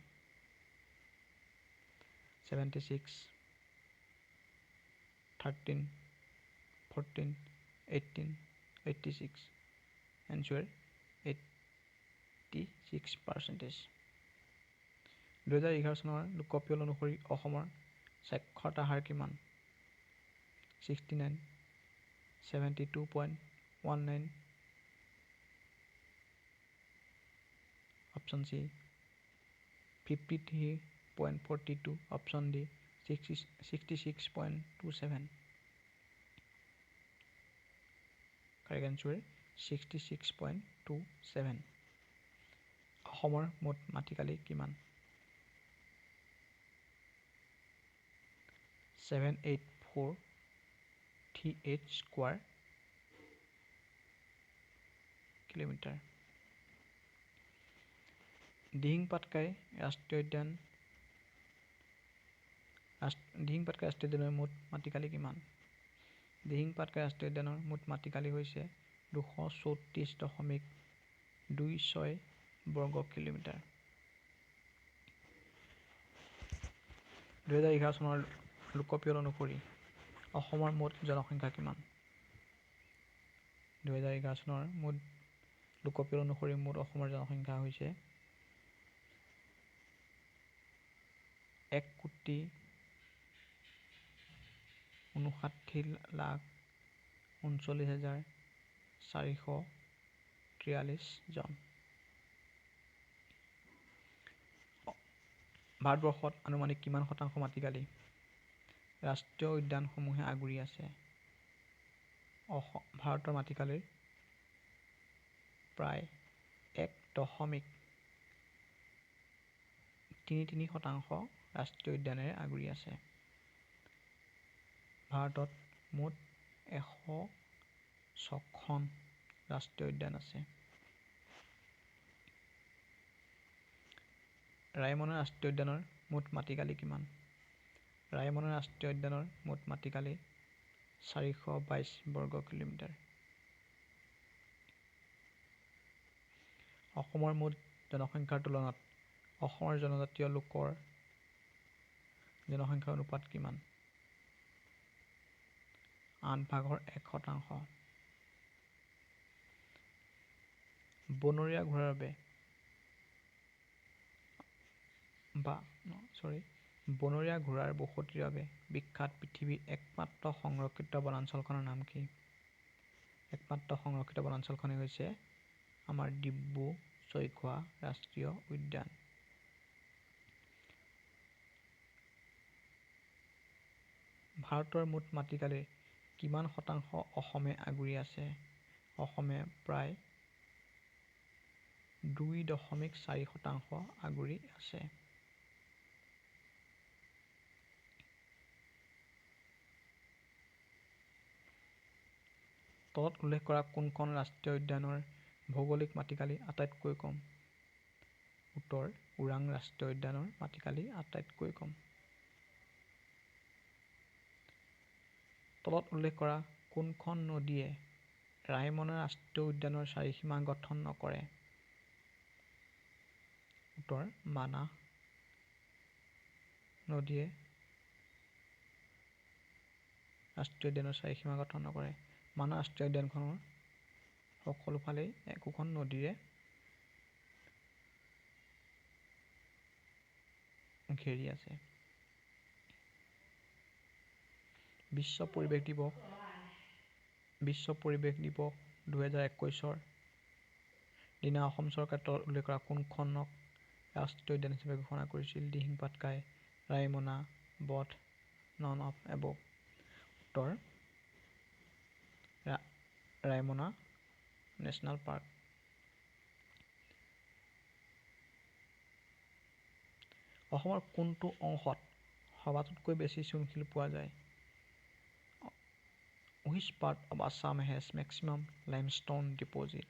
76 13 14 18 86 answer 86%. 2011 চনৰ লোকপিয়ল অনুসৰি অসমৰ সাক্ষৰতা হাৰ কিমান 69 72.19 option C 53.42 option D 66.27 correct answer 66.27 অসমৰ মুঠ মাটিকালি কিমান 78438 স্কোৱাৰ কিলোমিটাৰ দিহিং পাটকাই ৰাষ্ট্ৰীয় উদ্যানৰ মুঠ মাটিকালি কিমান দিহিং পাটকাই ৰাষ্ট্ৰীয় উদ্যানৰ মুঠ মাটিকালি হৈছে 234.26 বৰ্গ কিলোমিটাৰ 2011 চনৰ লোকপিয়ল অনুসৰি অসমৰ মুঠ জনসংখ্যা কিমান 2011 চনৰ মুঠ লোকপিয়ল অনুসৰি মুঠ অসমৰ জনসংখ্যা হৈছে 1,59,39,443 জন ভাৰতবৰ্ষত আনুমানিক কিমান শতাংশ মাটিকালি ৰাষ্ট্ৰীয় উদ্যানসমূহে আগুৰি আছে ভাৰতৰ মাটিকালিৰ প্ৰায় 1.33 শতাংশ ৰাষ্ট্ৰীয় উদ্যানেৰে আগুৰি আছে ভাৰতত মুঠ 106খন ৰাষ্ট্ৰীয় উদ্যান আছে ৰায়মনা ৰাষ্ট্ৰীয় উদ্যানৰ মুঠ মাটিকালি কিমান ৰায়মনা ৰাষ্ট্ৰীয় উদ্যানৰ মুঠ মাটিকালি 422 বৰ্গ কিলোমিটাৰ অসমৰ মুঠ জনসংখ্যাৰ তুলনাত অসমৰ জনজাতীয় লোকৰ জনসংখ্যাৰ অনুপাত কিমান 8/1 বনৰীয়া ঘোঁৰাৰ বাবে বনৰীয়া ঘোঁৰাৰ বসতিৰ বাবে বিখ্যাত পৃথিৱীৰ একমাত্ৰ সংৰক্ষিত বনাঞ্চলখনৰ নাম কি একমাত্ৰ সংৰক্ষিত বনাঞ্চলখনেই হৈছে আমাৰ ডিব্ৰু-চৈখোৱা ৰাষ্ট্ৰীয় উদ্যান ভাৰতৰ মুঠ মাটিকালিৰ কিমান শতাংশ অসমে আগুৰি আছে অসমে প্ৰায় 2.4 শতাংশ আগুৰি আছে তলত উল্লেখ কৰা কোনখন ৰাষ্ট্ৰীয় উদ্যানৰ ভৌগোলিক মাটিকালি আটাইতকৈ কম উত্তৰ ওৰাং ৰাষ্ট্ৰীয় উদ্যানৰ মাটিকালি আটাইতকৈ কম তলত উল্লেখ কৰা কোনখন নদীয়ে ৰায়মনা ৰাষ্ট্ৰীয় উদ্যানৰ চাৰিসীমা গঠন নকৰে উত্তৰ মানাহ নদীয়ে ৰাষ্ট্ৰীয় উদ্যানৰ চাৰিসীমা গঠন নকৰে মানাহ ৰাষ্ট্ৰীয় উদ্যানখনৰ সকলোফালেই একোখন নদীৰে ঘেৰি আছে বিশ্ব পৰিৱেশ দিৱস 2021 দিনা অসম চৰকাৰে তলত উল্লেখ কৰা কোনখনক ৰাষ্ট্ৰীয় উদ্যান হিচাপে ঘোষণা কৰিছিল দিহিং পাটকাই ৰায়মনা বধ নন অফ এবভ উত্তৰ ৰায়মনা নেশ্যনেল পাৰ্ক অসমৰ কোনটো অংশত সবাতোতকৈ বেছি চূণশিল পোৱা যায় Which part of Assam has maximum limestone deposit?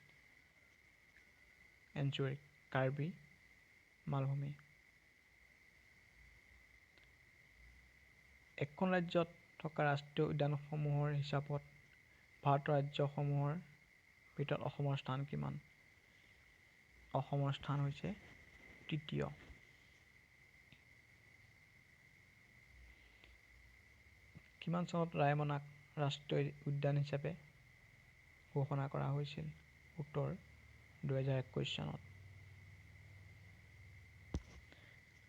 Answer Karbi মালভূমি এখন ৰাজ্যত থকা ৰাষ্ট্ৰীয় উদ্যানসমূহৰ হিচাপত ভাৰতৰ ৰাজ্যসমূহৰ ভিতৰত অসমৰ স্থান কিমান অসমৰ স্থান হৈছে তৃতীয়। কিমান চনত ৰায়মনাক ৰাষ্ট্ৰীয় উদ্যান হিচাপে ঘোষণা কৰা হৈছিল? উত্তৰ 2021 চনত।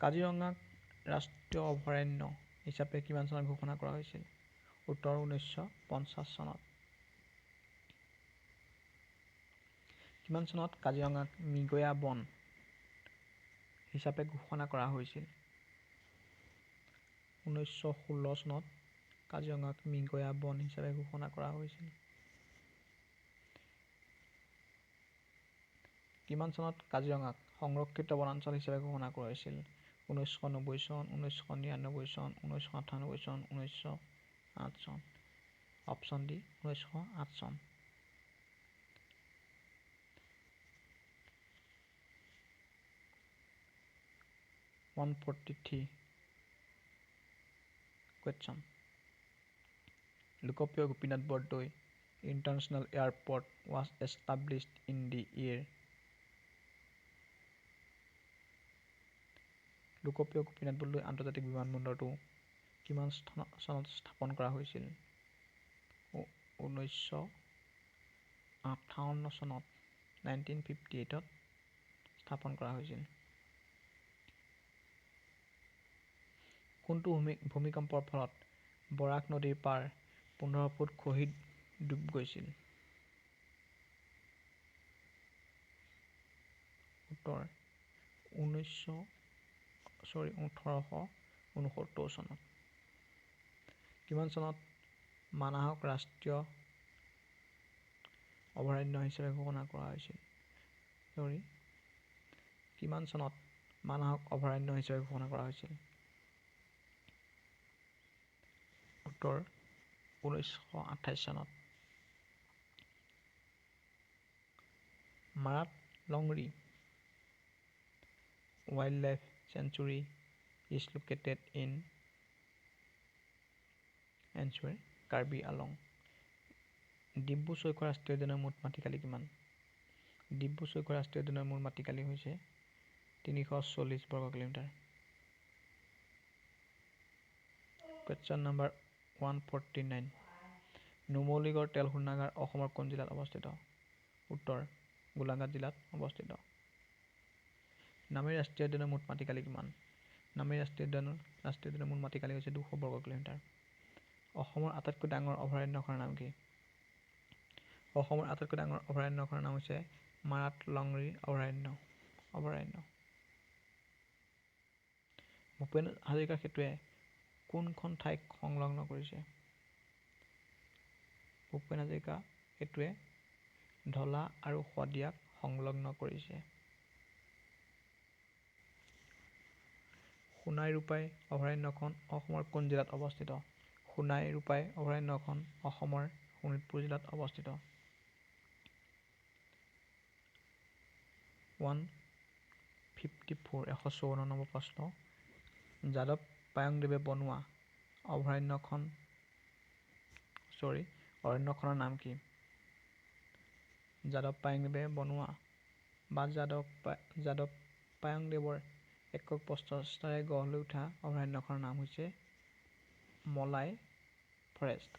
কাজিৰঙাক ৰাষ্ট্ৰীয় অভয়াৰণ্য হিচাপে কিমান চনত ঘোষণা কৰা হৈছিল? উত্তৰ 1950 চনত। কিমান চনত কাজিৰঙাক মৃগয়া বন হিচাপে ঘোষণা কৰা হৈছিল? 1916 চনত কাজিৰঙাক মৃগয়া বন হিচাপে ঘোষণা কৰা হৈছিল। কিমান চনত কাজিৰঙাক সংৰক্ষিত বনাঞ্চল হিচাপে ঘোষণা কৰা হৈছিল? 1990 চন, 1999 চন, 1998 চন, 1908 চন। অপশ্যন ডি 1908 চন। question. Lokpriya Gopinath Bordoloi International Airport was established in the year. লোকপ্ৰিয় গোপীনাথ বৰদলৈ আন্তৰ্জাতিক বিমানবন্দৰটো কিমান চনত স্থাপন কৰা হৈছিল? 1958 চনত 1958ত স্থাপন কৰা হৈছিল। কোনটো ভূমিকম্পৰ ফলত বৰাক নদীৰ পাৰ 15 ফুট খহি ডুব গৈছিল? উত্তৰ 1869 চনত। কিমান চনত মানাহক ৰাষ্ট্ৰীয় অভয়াৰণ্য হিচাপে ঘোষণা কৰা হৈছিল? কিমান চনত মানাহক অভয়াৰণ্য হিচাপে ঘোষণা কৰা হৈছিল? উত্তৰ 1928 চনত। মাৰাত লংৰি Wildlife Sanctuary is located in Karbi Along. Dibru Saikhowa ৰাষ্ট্ৰীয় উদ্যানৰ মুঠ মাটিকালি কিমান? ডিব্ৰু চৈখোৱা ৰাষ্ট্ৰীয় উদ্যানৰ মুঠ মাটিকালি হৈছে 340 বৰ্গ কিলোমিটাৰ। question number 149. নুমলীগড় তেল শোধনাগাৰ অসমৰ কোন জিলাত অৱস্থিত? উত্তৰ গোলাঘাট জিলাত অৱস্থিত। নামেৰি ৰাষ্ট্ৰীয় উদ্যানৰ মুঠ মাটিকালি কিমান? নামেৰি ৰাষ্ট্ৰীয় উদ্যানৰ মুঠ মাটিকালি হৈছে 200 বৰ্গ কিলোমিটাৰ। অসমৰ আটাইতকৈ ডাঙৰ অভয়াৰণ্যখনৰ নাম কি? অসমৰ আটাইতকৈ ডাঙৰ অভয়াৰণ্যখনৰ নাম হৈছে মাৰাত লংৰি অভয়াৰণ্য। ভূপেন হাজৰিকা সেতুৱে কোনখন ঠাইক সংলগ্ন কৰিছে? ভূপেন হাজৰিকা সেতুৱে ঢলা আৰু শদিয়াক সংলগ্ন কৰিছে। সোণাই ৰূপাই অভয়াৰণ্যখন অসমৰ কোন জিলাত অৱস্থিত? সোণাই ৰূপাই অভয়াৰণ্যখন অসমৰ শোণিতপুৰ জিলাত অৱস্থিত। 154 নম্বৰ প্ৰশ্ন। যাদৱ পায়ংদেৱে বনোৱা অৰণ্যখনৰ নাম কি? যাদৱ পায়ংদেৱে বনোৱা বা যাদৱ পায়ংদেৱৰ একক প্ৰচেষ্টাৰে গঢ় লৈ উঠা অভয়াৰণ্যখনৰ নাম হৈছে মলাই ফৰেষ্ট।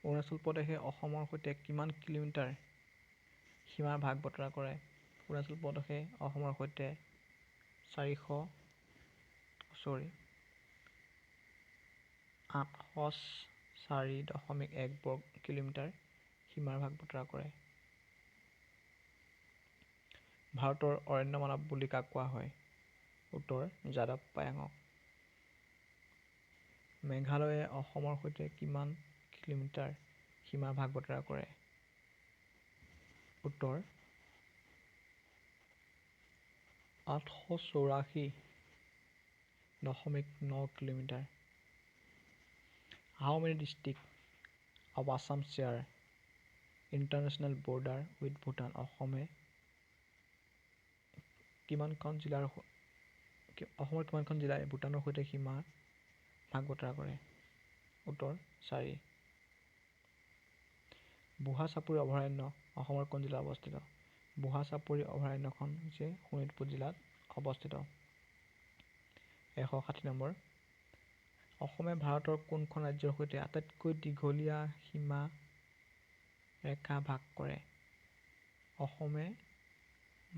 অৰুণাচল প্ৰদেশে অসমৰ সৈতে কিমান কিলোমিটাৰ সীমাৰ ভাগ বতৰা কৰে? অৰুণাচল প্ৰদেশে অসমৰ সৈতে 804.1 বৰ্গ কিলোমিটাৰ সীমাৰ ভাগ বতৰা কৰে। ভাৰতৰ অৰণ্য মানৱ বুলি কাক কোৱা হয়? উত্তৰ যাদৱ পায়েঙক। মেঘালয়ে অসমৰ সৈতে কিমান কিলোমিটাৰ সীমাৰ ভাগ বতৰা কৰে? উত্তৰ 884.9 kilometre. How many districts of Assam share international border with Bhutan? অসমৰ কিমানখন জিলাই ভূটানৰ সৈতে সীমা ভাগ বতৰা কৰে? উত্তৰ 4। বুঢ়া চাপৰি অভয়াৰণ্য অসমৰ কোন জিলাত অৱস্থিত? বুঢ়া চাপৰি অভয়াৰণ্যখন হৈছে শোণিতপুৰ জিলাত অৱস্থিত। 160 নম্বৰ। অসমে ভাৰতৰ কোনখন ৰাজ্যৰ সৈতে আটাইতকৈ দীঘলীয়া সীমা ৰেখা ভাগ কৰে? অসমে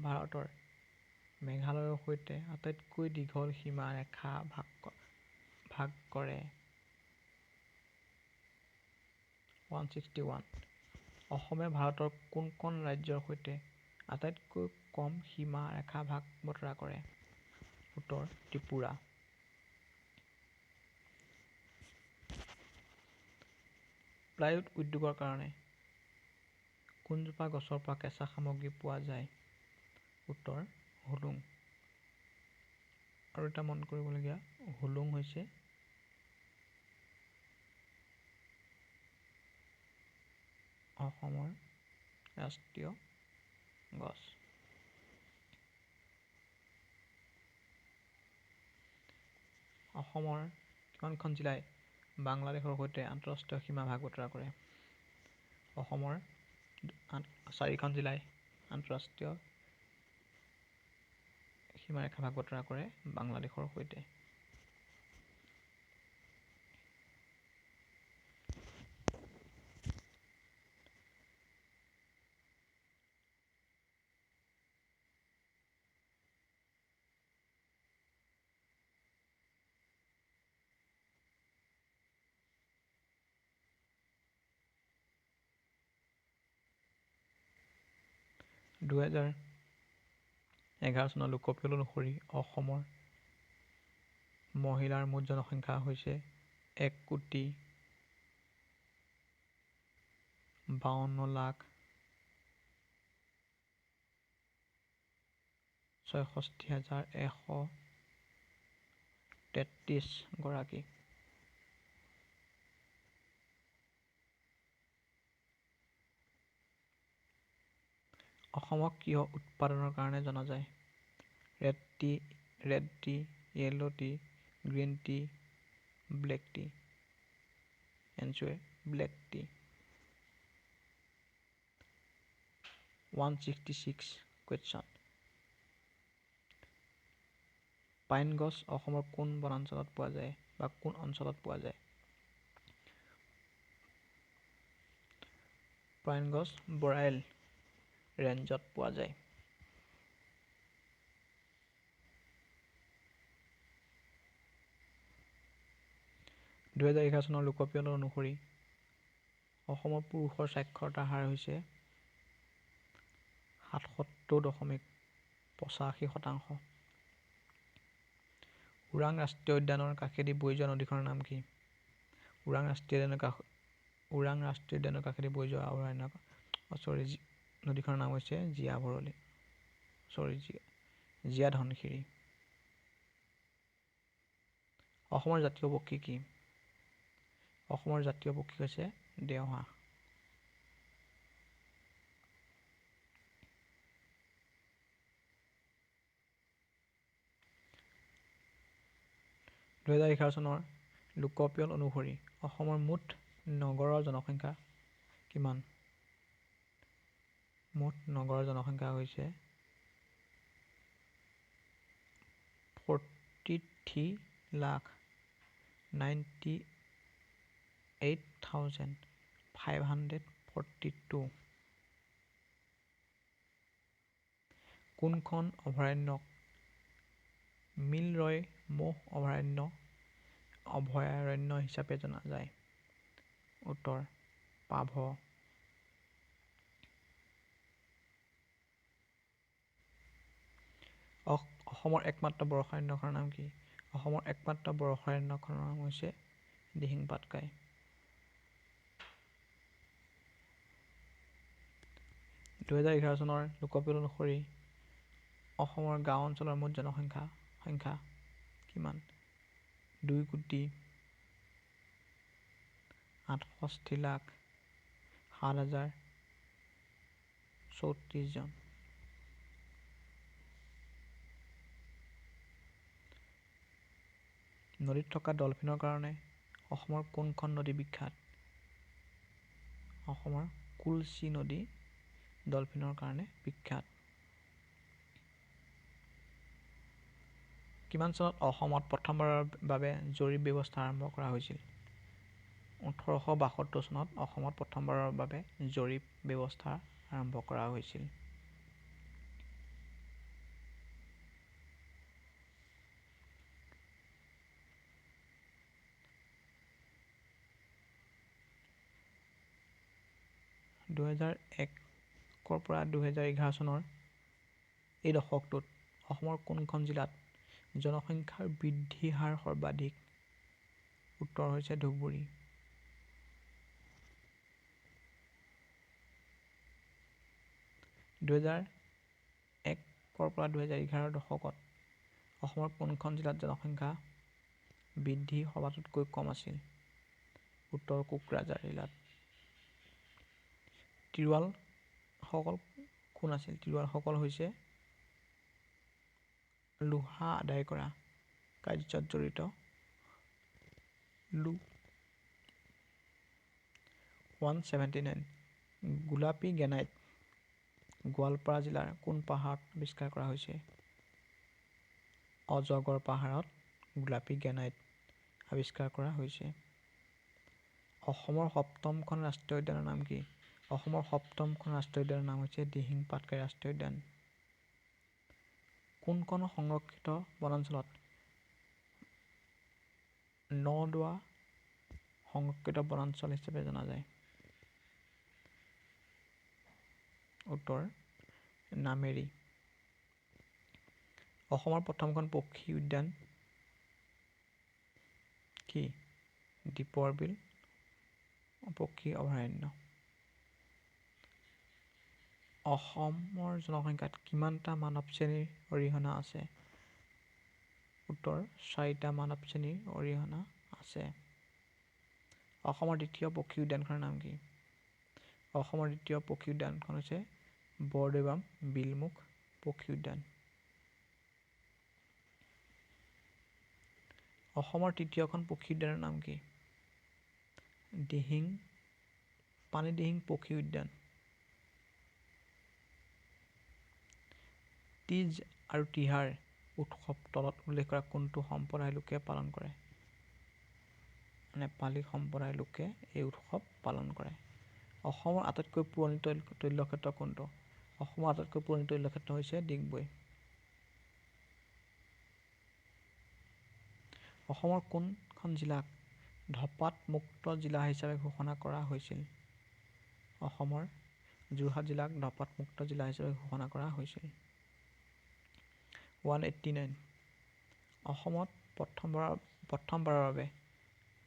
ভাৰতৰ মেঘালয়ৰ সৈতে আটাইতকৈ দীঘল সীমা ৰেখা ভাগ কৰে। 161। অসমে ভাৰতৰ কোনখন ৰাজ্যৰ সৈতে আটাইতকৈ কম সীমা ৰেখা ভাগ বতৰা কৰে? উত্তৰ ত্ৰিপুৰা। প্লাইউড উদ্যোগৰ কাৰণে কোনজোপা গছৰ পৰা কেঁচা সামগ্ৰী পোৱা যায়? উত্তৰ হুলুং। আৰু এটা মন কৰিবলগীয়া, হুলুং হৈছে অসমৰ ৰাষ্ট্ৰীয় গছ। অসমৰ কিমানখন জিলাই বাংলাদেশৰ সৈতে আন্তঃৰাষ্ট্ৰীয় সীমা ভাগ বতৰা কৰে? অসমৰ 4খন জিলাই আন্তঃৰাষ্ট্ৰীয় সীমাৰেখা ভাগ বতৰা কৰে বাংলাদেশৰ সৈতে। (2011) চনৰ লোকপিয়ল অনুসৰি অসমৰ মহিলাৰ মুঠ জনসংখ্যা হৈছে 1,52,66,133 গৰাকী। অসমক কিয় উৎপাদনৰ কাৰণে জনা যায়? Red tea, yellow T, green tea, black tea. Answer black tea. 166 question. Pine গছ অসমৰ কোন বনাঞ্চলত পোৱা যায় বা কোন অঞ্চলত পোৱা যায়? পাইন গছ বৰাইল ৰেঞ্জত পোৱা যায়। (2011 চনৰ লোকপিয়ল অনুসৰি অসমৰ পুৰুষৰ সাক্ষৰতাৰ হাৰ হৈছে 77.85%। ওৰাং ৰাষ্ট্ৰীয় উদ্যানৰ কাষেদি বৈ যোৱা নদীখনৰ নাম কি? ওৰাং ৰাষ্ট্ৰীয় উদ্যানৰ কাষেদি বৈ যোৱা নদীখনৰ নাম হৈছে জীয়া ধনশিৰি। অসমৰ জাতীয় পক্ষী কি? অসমৰ জাতীয় পক্ষী হৈছে দেওহাঁহ। (2011 চনৰ লোকপিয়ল অনুসৰি অসমৰ মুঠ নগৰৰ জনসংখ্যা কিমান? মুঠ নগৰৰ জনসংখ্যা হৈছে 43,98,542। কোনখন অভয়াৰণ্যক মিলৰয় ম'হ অভয়াৰণ্য হিচাপে জনা যায়? উত্তৰ পাভ। অসমৰ একমাত্ৰ বৰ্ষাৰণ্যখনৰ নাম কি? অসমৰ একমাত্ৰ বৰ্ষাৰণ্যখনৰ নাম হৈছে দিহিং পাটকাই। (2011 চনৰ লোকপিয়ল অনুসৰি অসমৰ গাঁও অঞ্চলৰ মুঠ জনসংখ্যা কিমান? 2,68,07,034 জন। নদীত থকা ডলফিনৰ কাৰণে অসমৰ কোনখন নদী বিখ্যাত? অসমৰ কুলচি নদী ডলফিনৰ কাৰণে বিখ্যাত। কিমান চনত অসমত প্ৰথমবাৰৰ বাবে জৰীপ ব্যৱস্থা আৰম্ভ কৰা হৈছিল? 1872 চনত অসমত প্ৰথমবাৰৰ বাবে জৰীপ ব্যৱস্থা আৰম্ভ কৰা হৈছিল। (2001) পৰা 2011 চনৰ এই দশকটোত অসমৰ কোনখন জিলাত জনসংখ্যাৰ বৃদ্ধি হাৰ সৰ্বাধিক? উত্তৰ হৈছে ধুবুৰী। (2001) পৰা 2011 দশকত অসমৰ কোনখন জিলাত জনসংখ্যা বৃদ্ধি সবাতোতকৈ কম আছিল? উত্তৰ কোকৰাঝাৰ জিলাত। তিৰুৱালসকল কোন আছিল? তিৰুৱালসকল হৈছে লোহা আদায় কৰা কাৰ্যত জড়িত লোক। 179 গোলাপী গ্ৰেনাইট গোৱালপাৰা জিলাৰ কোন পাহাৰত আৱিষ্কাৰ কৰা হৈছে? অজগৰ পাহাৰত গোলাপী গ্ৰেনাইট আৱিষ্কাৰ কৰা হৈছে। অসমৰ সপ্তমখন ৰাষ্ট্ৰীয় উদ্যানৰ নাম কি? অসমৰ সপ্তমখন ৰাষ্ট্ৰীয় উদ্যানৰ নাম হৈছে দিহিং পাটকাই ৰাষ্ট্ৰীয় উদ্যান। কোনখন সংৰক্ষিত বনাঞ্চলত নদোৱা সংৰক্ষিত বনাঞ্চল হিচাপে জনা যায়? উত্তৰ নামেৰি। অসমৰ প্ৰথমখন পক্ষী উদ্যান কি? দীপৰ বিল পক্ষী অভয়াৰণ্য। অসমৰ জনসংখ্যাত কিমানটা মানৱ শ্ৰেণীৰ অৰিহণা আছে? উত্তৰ 4টা মানৱ শ্ৰেণীৰ অৰিহণা আছে। অসমৰ দ্বিতীয় পক্ষী উদ্যানখনৰ নাম কি? অসমৰ দ্বিতীয় পক্ষী উদ্যানখন হৈছে বৰদৈবাম বিলমুখ পক্ষী উদ্যান। অসমৰ তৃতীয়খন পক্ষী উদ্যানৰ নাম কি? পানীদিহিং পক্ষী উদ্যান। তীজ আৰু তিহাৰ উৎসৱ তলত উল্লেখ কৰা কোনটো সম্প্ৰদায়ৰ লোকে পালন কৰে? নেপালী সম্প্ৰদায়ৰ লোকে এই উৎসৱ পালন কৰে। অসমৰ আটাইতকৈ পুৰণি তৈলক্ষেত্ৰ কোনটো? অসমৰ আটাইতকৈ পুৰণি তৈলক্ষেত্ৰ হৈছে ডিগবৈ। অসমৰ কোনখন জিলাক ধঁপাত মুক্ত জিলা হিচাপে ঘোষণা কৰা হৈছিল? অসমৰ যোৰহাট জিলাক ধঁপাত মুক্ত জিলা হিচাপে ঘোষণা কৰা হৈছিল। 189 অসমত প্ৰথমবাৰৰ বাবে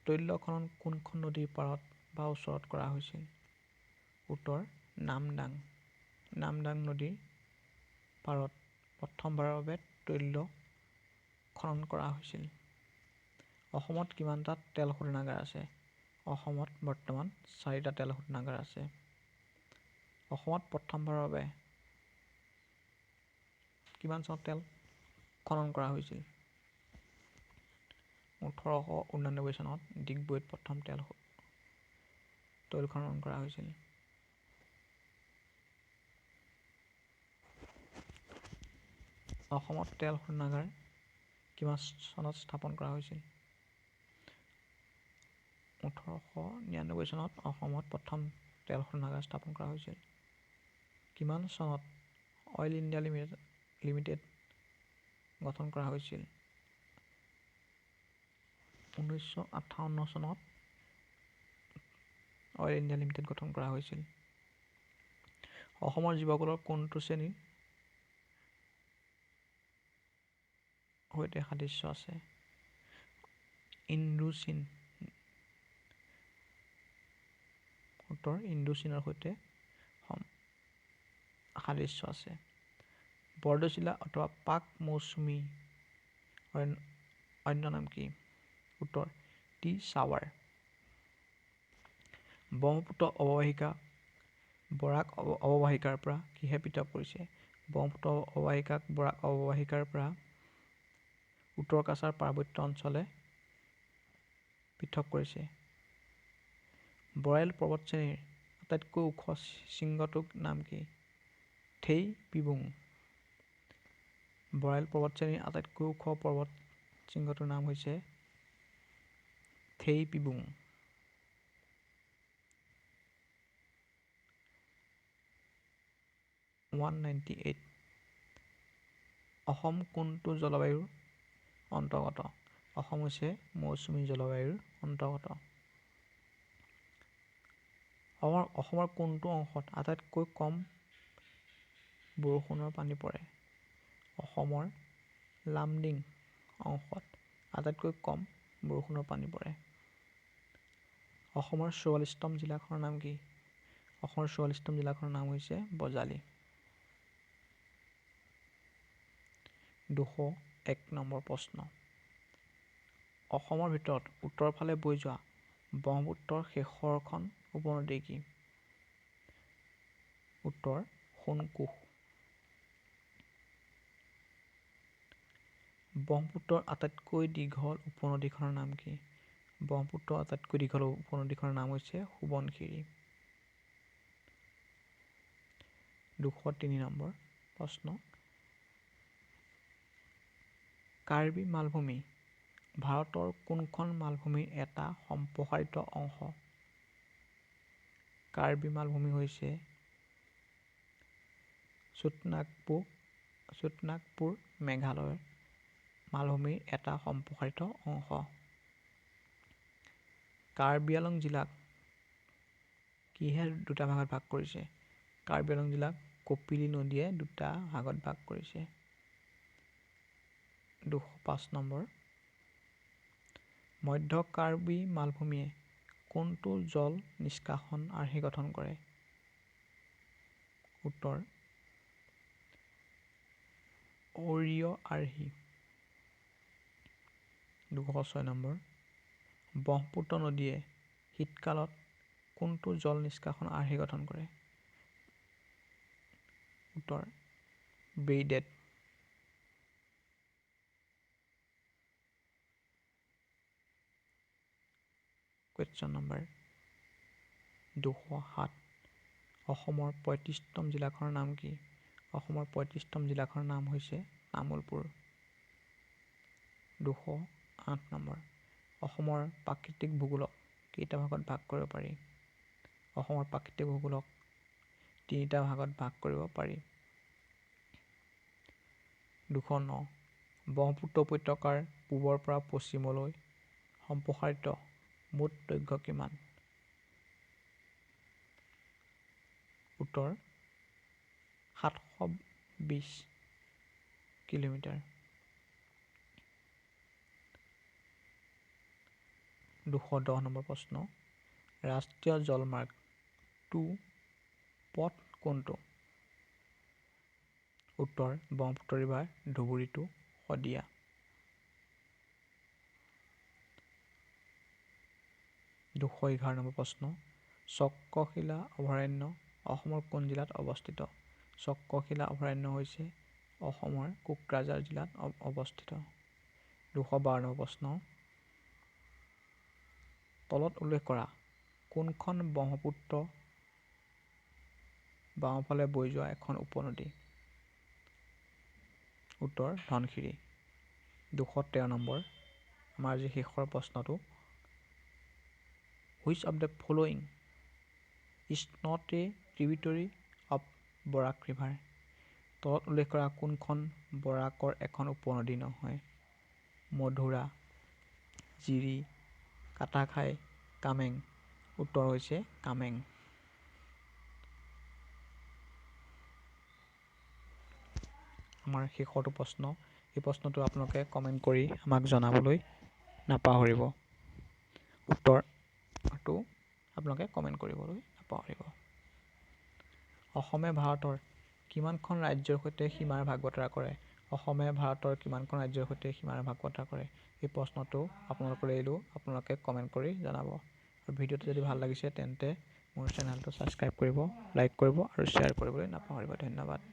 তৈল খনন কোনখন নদীৰ পাৰত বা ওচৰত কৰা হৈছিল? উত্তৰ নামদাং নদীৰ পাৰত প্ৰথমবাৰৰ বাবে তৈল খনন কৰা হৈছিল। অসমত কিমানটা তেল শোধনাগাৰ আছে? অসমত বৰ্তমান 4টা তেল শোধনাগাৰ আছে। অসমত প্ৰথমবাৰৰ বাবে কিমান চনত তেল খনন কৰা হৈছিল? 1889 চনত ডিগবৈত প্ৰথম তৈল খনন কৰা হৈছিল। অসমত তেল শোধনাগাৰ কিমান চনত স্থাপন কৰা হৈছিল? 1899 চনত অসমত প্ৰথম তেল শোধনাগাৰ স্থাপন কৰা হৈছিল। কিমান চনত অইল ইণ্ডিয়া লিমিটেড গঠন কৰা হৈছিল? 1958 চনত অইল ইণ্ডিয়া লিমিটেড গঠন কৰা হৈছিল। অসমৰ জীৱকুলৰ কোনটো শ্ৰেণীৰ সৈতে সাদৃশ্য আছে? ইণ্ডোচীন। উত্তৰ ইণ্ডোচীনৰ সৈতে সাদৃশ্য আছে। বৰদৈচিলা অথবা পাক মৌচুমী অন্য নাম কি? উত্তৰ টি চাৱাৰ। ব্ৰহ্মপুত্ৰ অৱবাহিকাক বৰাক অৱবাহিকাৰ পৰা কিহে পৃথক কৰিছে? ব্ৰহ্মপুত্ৰ অৱবাহিকাক বৰাক অৱবাহিকাৰ পৰা উত্তৰ কাছাৰ পাৰ্বত্য অঞ্চলে পৃথক কৰিছে। বৰেইল পৰ্বতশ্ৰেণীৰ আটাইতকৈ ওখ শৃংগটোৰ নাম কি? থেই পিবুং। বৰাইল পৰ্বতশ্ৰেণীৰ আটাইতকৈ ওখ পৰ্বত শৃংগটোৰ নাম হৈছে থেই পিবুং। অসম কোনটো জলবায়ুৰ অন্তৰ্গত? অসম হৈছে মৌচুমী জলবায়ুৰ অন্তৰ্গত। অসমৰ কোনটো অংশত আটাইতকৈ কম বৰষুণৰ পানী পৰে? অসমৰ লামডিং অংশত আটাইতকৈ কম বৰষুণৰ পানী পৰে। অসমৰ 44তম জিলাখনৰ নাম কি? অসমৰ 44তম জিলাখনৰ নাম হৈছে বজালী। 201 নম্বৰ প্ৰশ্ন। অসমৰ ভিতৰত উত্তৰৰ ফালে বৈ যোৱা ব্ৰহ্মপুত্ৰৰ শেষৰখন উপনদী কি? উত্তৰ সোণকোষ। ব্ৰহ্মপুত্ৰৰ আটাইতকৈ দীঘল উপনদীখনৰ নাম কি? ব্ৰহ্মপুত্ৰৰ আটাইতকৈ দীঘল উপনদীখনৰ নাম হৈছে সোৱণশিৰি। 203 নম্বৰ প্ৰশ্ন। কাৰ্বি মালভূমি ভাৰতৰ কোনখন মালভূমিৰ এটা সম্প্ৰসাৰিত অংশ? কাৰ্বি মালভূমি হৈছে চোটনাগপুৰ মেঘালয় মালভূমিৰ এটা সম্প্ৰসাৰিত অংশ। কাৰ্বি আংলং জিলাক কিহে দুটা ভাগত ভাগ কৰিছে? কাৰ্বি আংলং জিলাক কপিলী নদীয়ে দুটা ভাগত ভাগ কৰিছে। 205 নম্বৰ। মধ্য কাৰ্বি মালভূমিয়ে কোনটো জল নিষ্কাশন আৰ্হি গঠন কৰে? উত্তৰ অ'ৰিয় আৰ্হি। 206 নম্বৰ। ব্ৰহ্মপুত্ৰ নদীয়ে শীতকালত কোনটো জল নিষ্কাশন আৰ্হি গঠন কৰে? উত্তৰ ব্ৰেইডেড। Question number 207। অসমৰ 35তম জিলাখনৰ নাম কি? অসমৰ 35তম জিলাখনৰ নাম হৈছে তামুলপুৰ। 208 নম্বৰ। অসমৰ প্ৰাকৃতিক ভূগোলক কেইটা ভাগত ভাগ কৰিব পাৰি? অসমৰ প্ৰাকৃতিক ভূগোলক 3টা ভাগত ভাগ কৰিব পাৰি। 209। ব্ৰহ্মপুত্ৰ উপত্যকাৰ পূবৰ পৰা পশ্চিমলৈ সম্প্ৰসাৰিত মুঠ দৈৰ্ঘ্য কিমান? উত্তৰ 720 কিলোমিটাৰ। 210 নম্বৰ প্ৰশ্ন। ৰাষ্ট্ৰীয় জলমাৰ্গ 2 পথ কোনটো? উত্তৰ ব্ৰহ্মপুত্ৰ ৰিভাৰ ধুবুৰী টু শদিয়া। 211 নম্বৰ প্ৰশ্ন। চক্ৰশিলা অভয়াৰণ্য অসমৰ কোন জিলাত অৱস্থিত? চক্ৰশিলা অভয়াৰণ্য হৈছে অসমৰ কোকৰাঝাৰ জিলাত অৱস্থিত। 212 নম্বৰ প্ৰশ্ন। তলত উল্লেখ কৰা কোনখন ব্ৰহ্মপুত্ৰ বাওঁফালে বৈ যোৱা এখন উপনদী? উত্তৰ ধনশিৰি। 213 নম্বৰ। আমাৰ যি শেষৰ প্ৰশ্নটো। Which of the following is not a tributary of Barak River? তলত উল্লেখ কৰা কোনখন বৰাকৰ এখন উপনদী নহয়? মধুৰা, জিৰি, কাটাখাই, কামেং। উত্তৰ হৈছে কামেং। আমাৰ শেষৰটো প্ৰশ্ন। এই প্ৰশ্নটো আপোনালোকে কমেণ্ট কৰি আমাক জনাবলৈ নাপাহৰিব। উত্তৰটো আপোনালোকে কমেণ্ট কৰিবলৈ নাপাহৰিব। অসমে ভাৰতৰ কিমানখন ৰাজ্যৰ সৈতে সীমাৰ ভাগ বতৰা কৰে? অসমে ভাৰতৰ কিমানখন ৰাজ্যৰ সৈতে সীমাৰ ভাগ বতৰা কৰে? এই প্ৰশ্নটো আপোনালোকলৈ এৰিলোঁ। আপোনালোকে কমেণ্ট কৰি জনাব। আৰু ভিডিঅ'টো যদি ভাল লাগিছে তেন্তে মোৰ চেনেলটো ছাবস্ক্ৰাইব কৰিব, লাইক কৰিব আৰু শ্বেয়াৰ কৰিবলৈ নাপাহৰিব। ধন্যবাদ।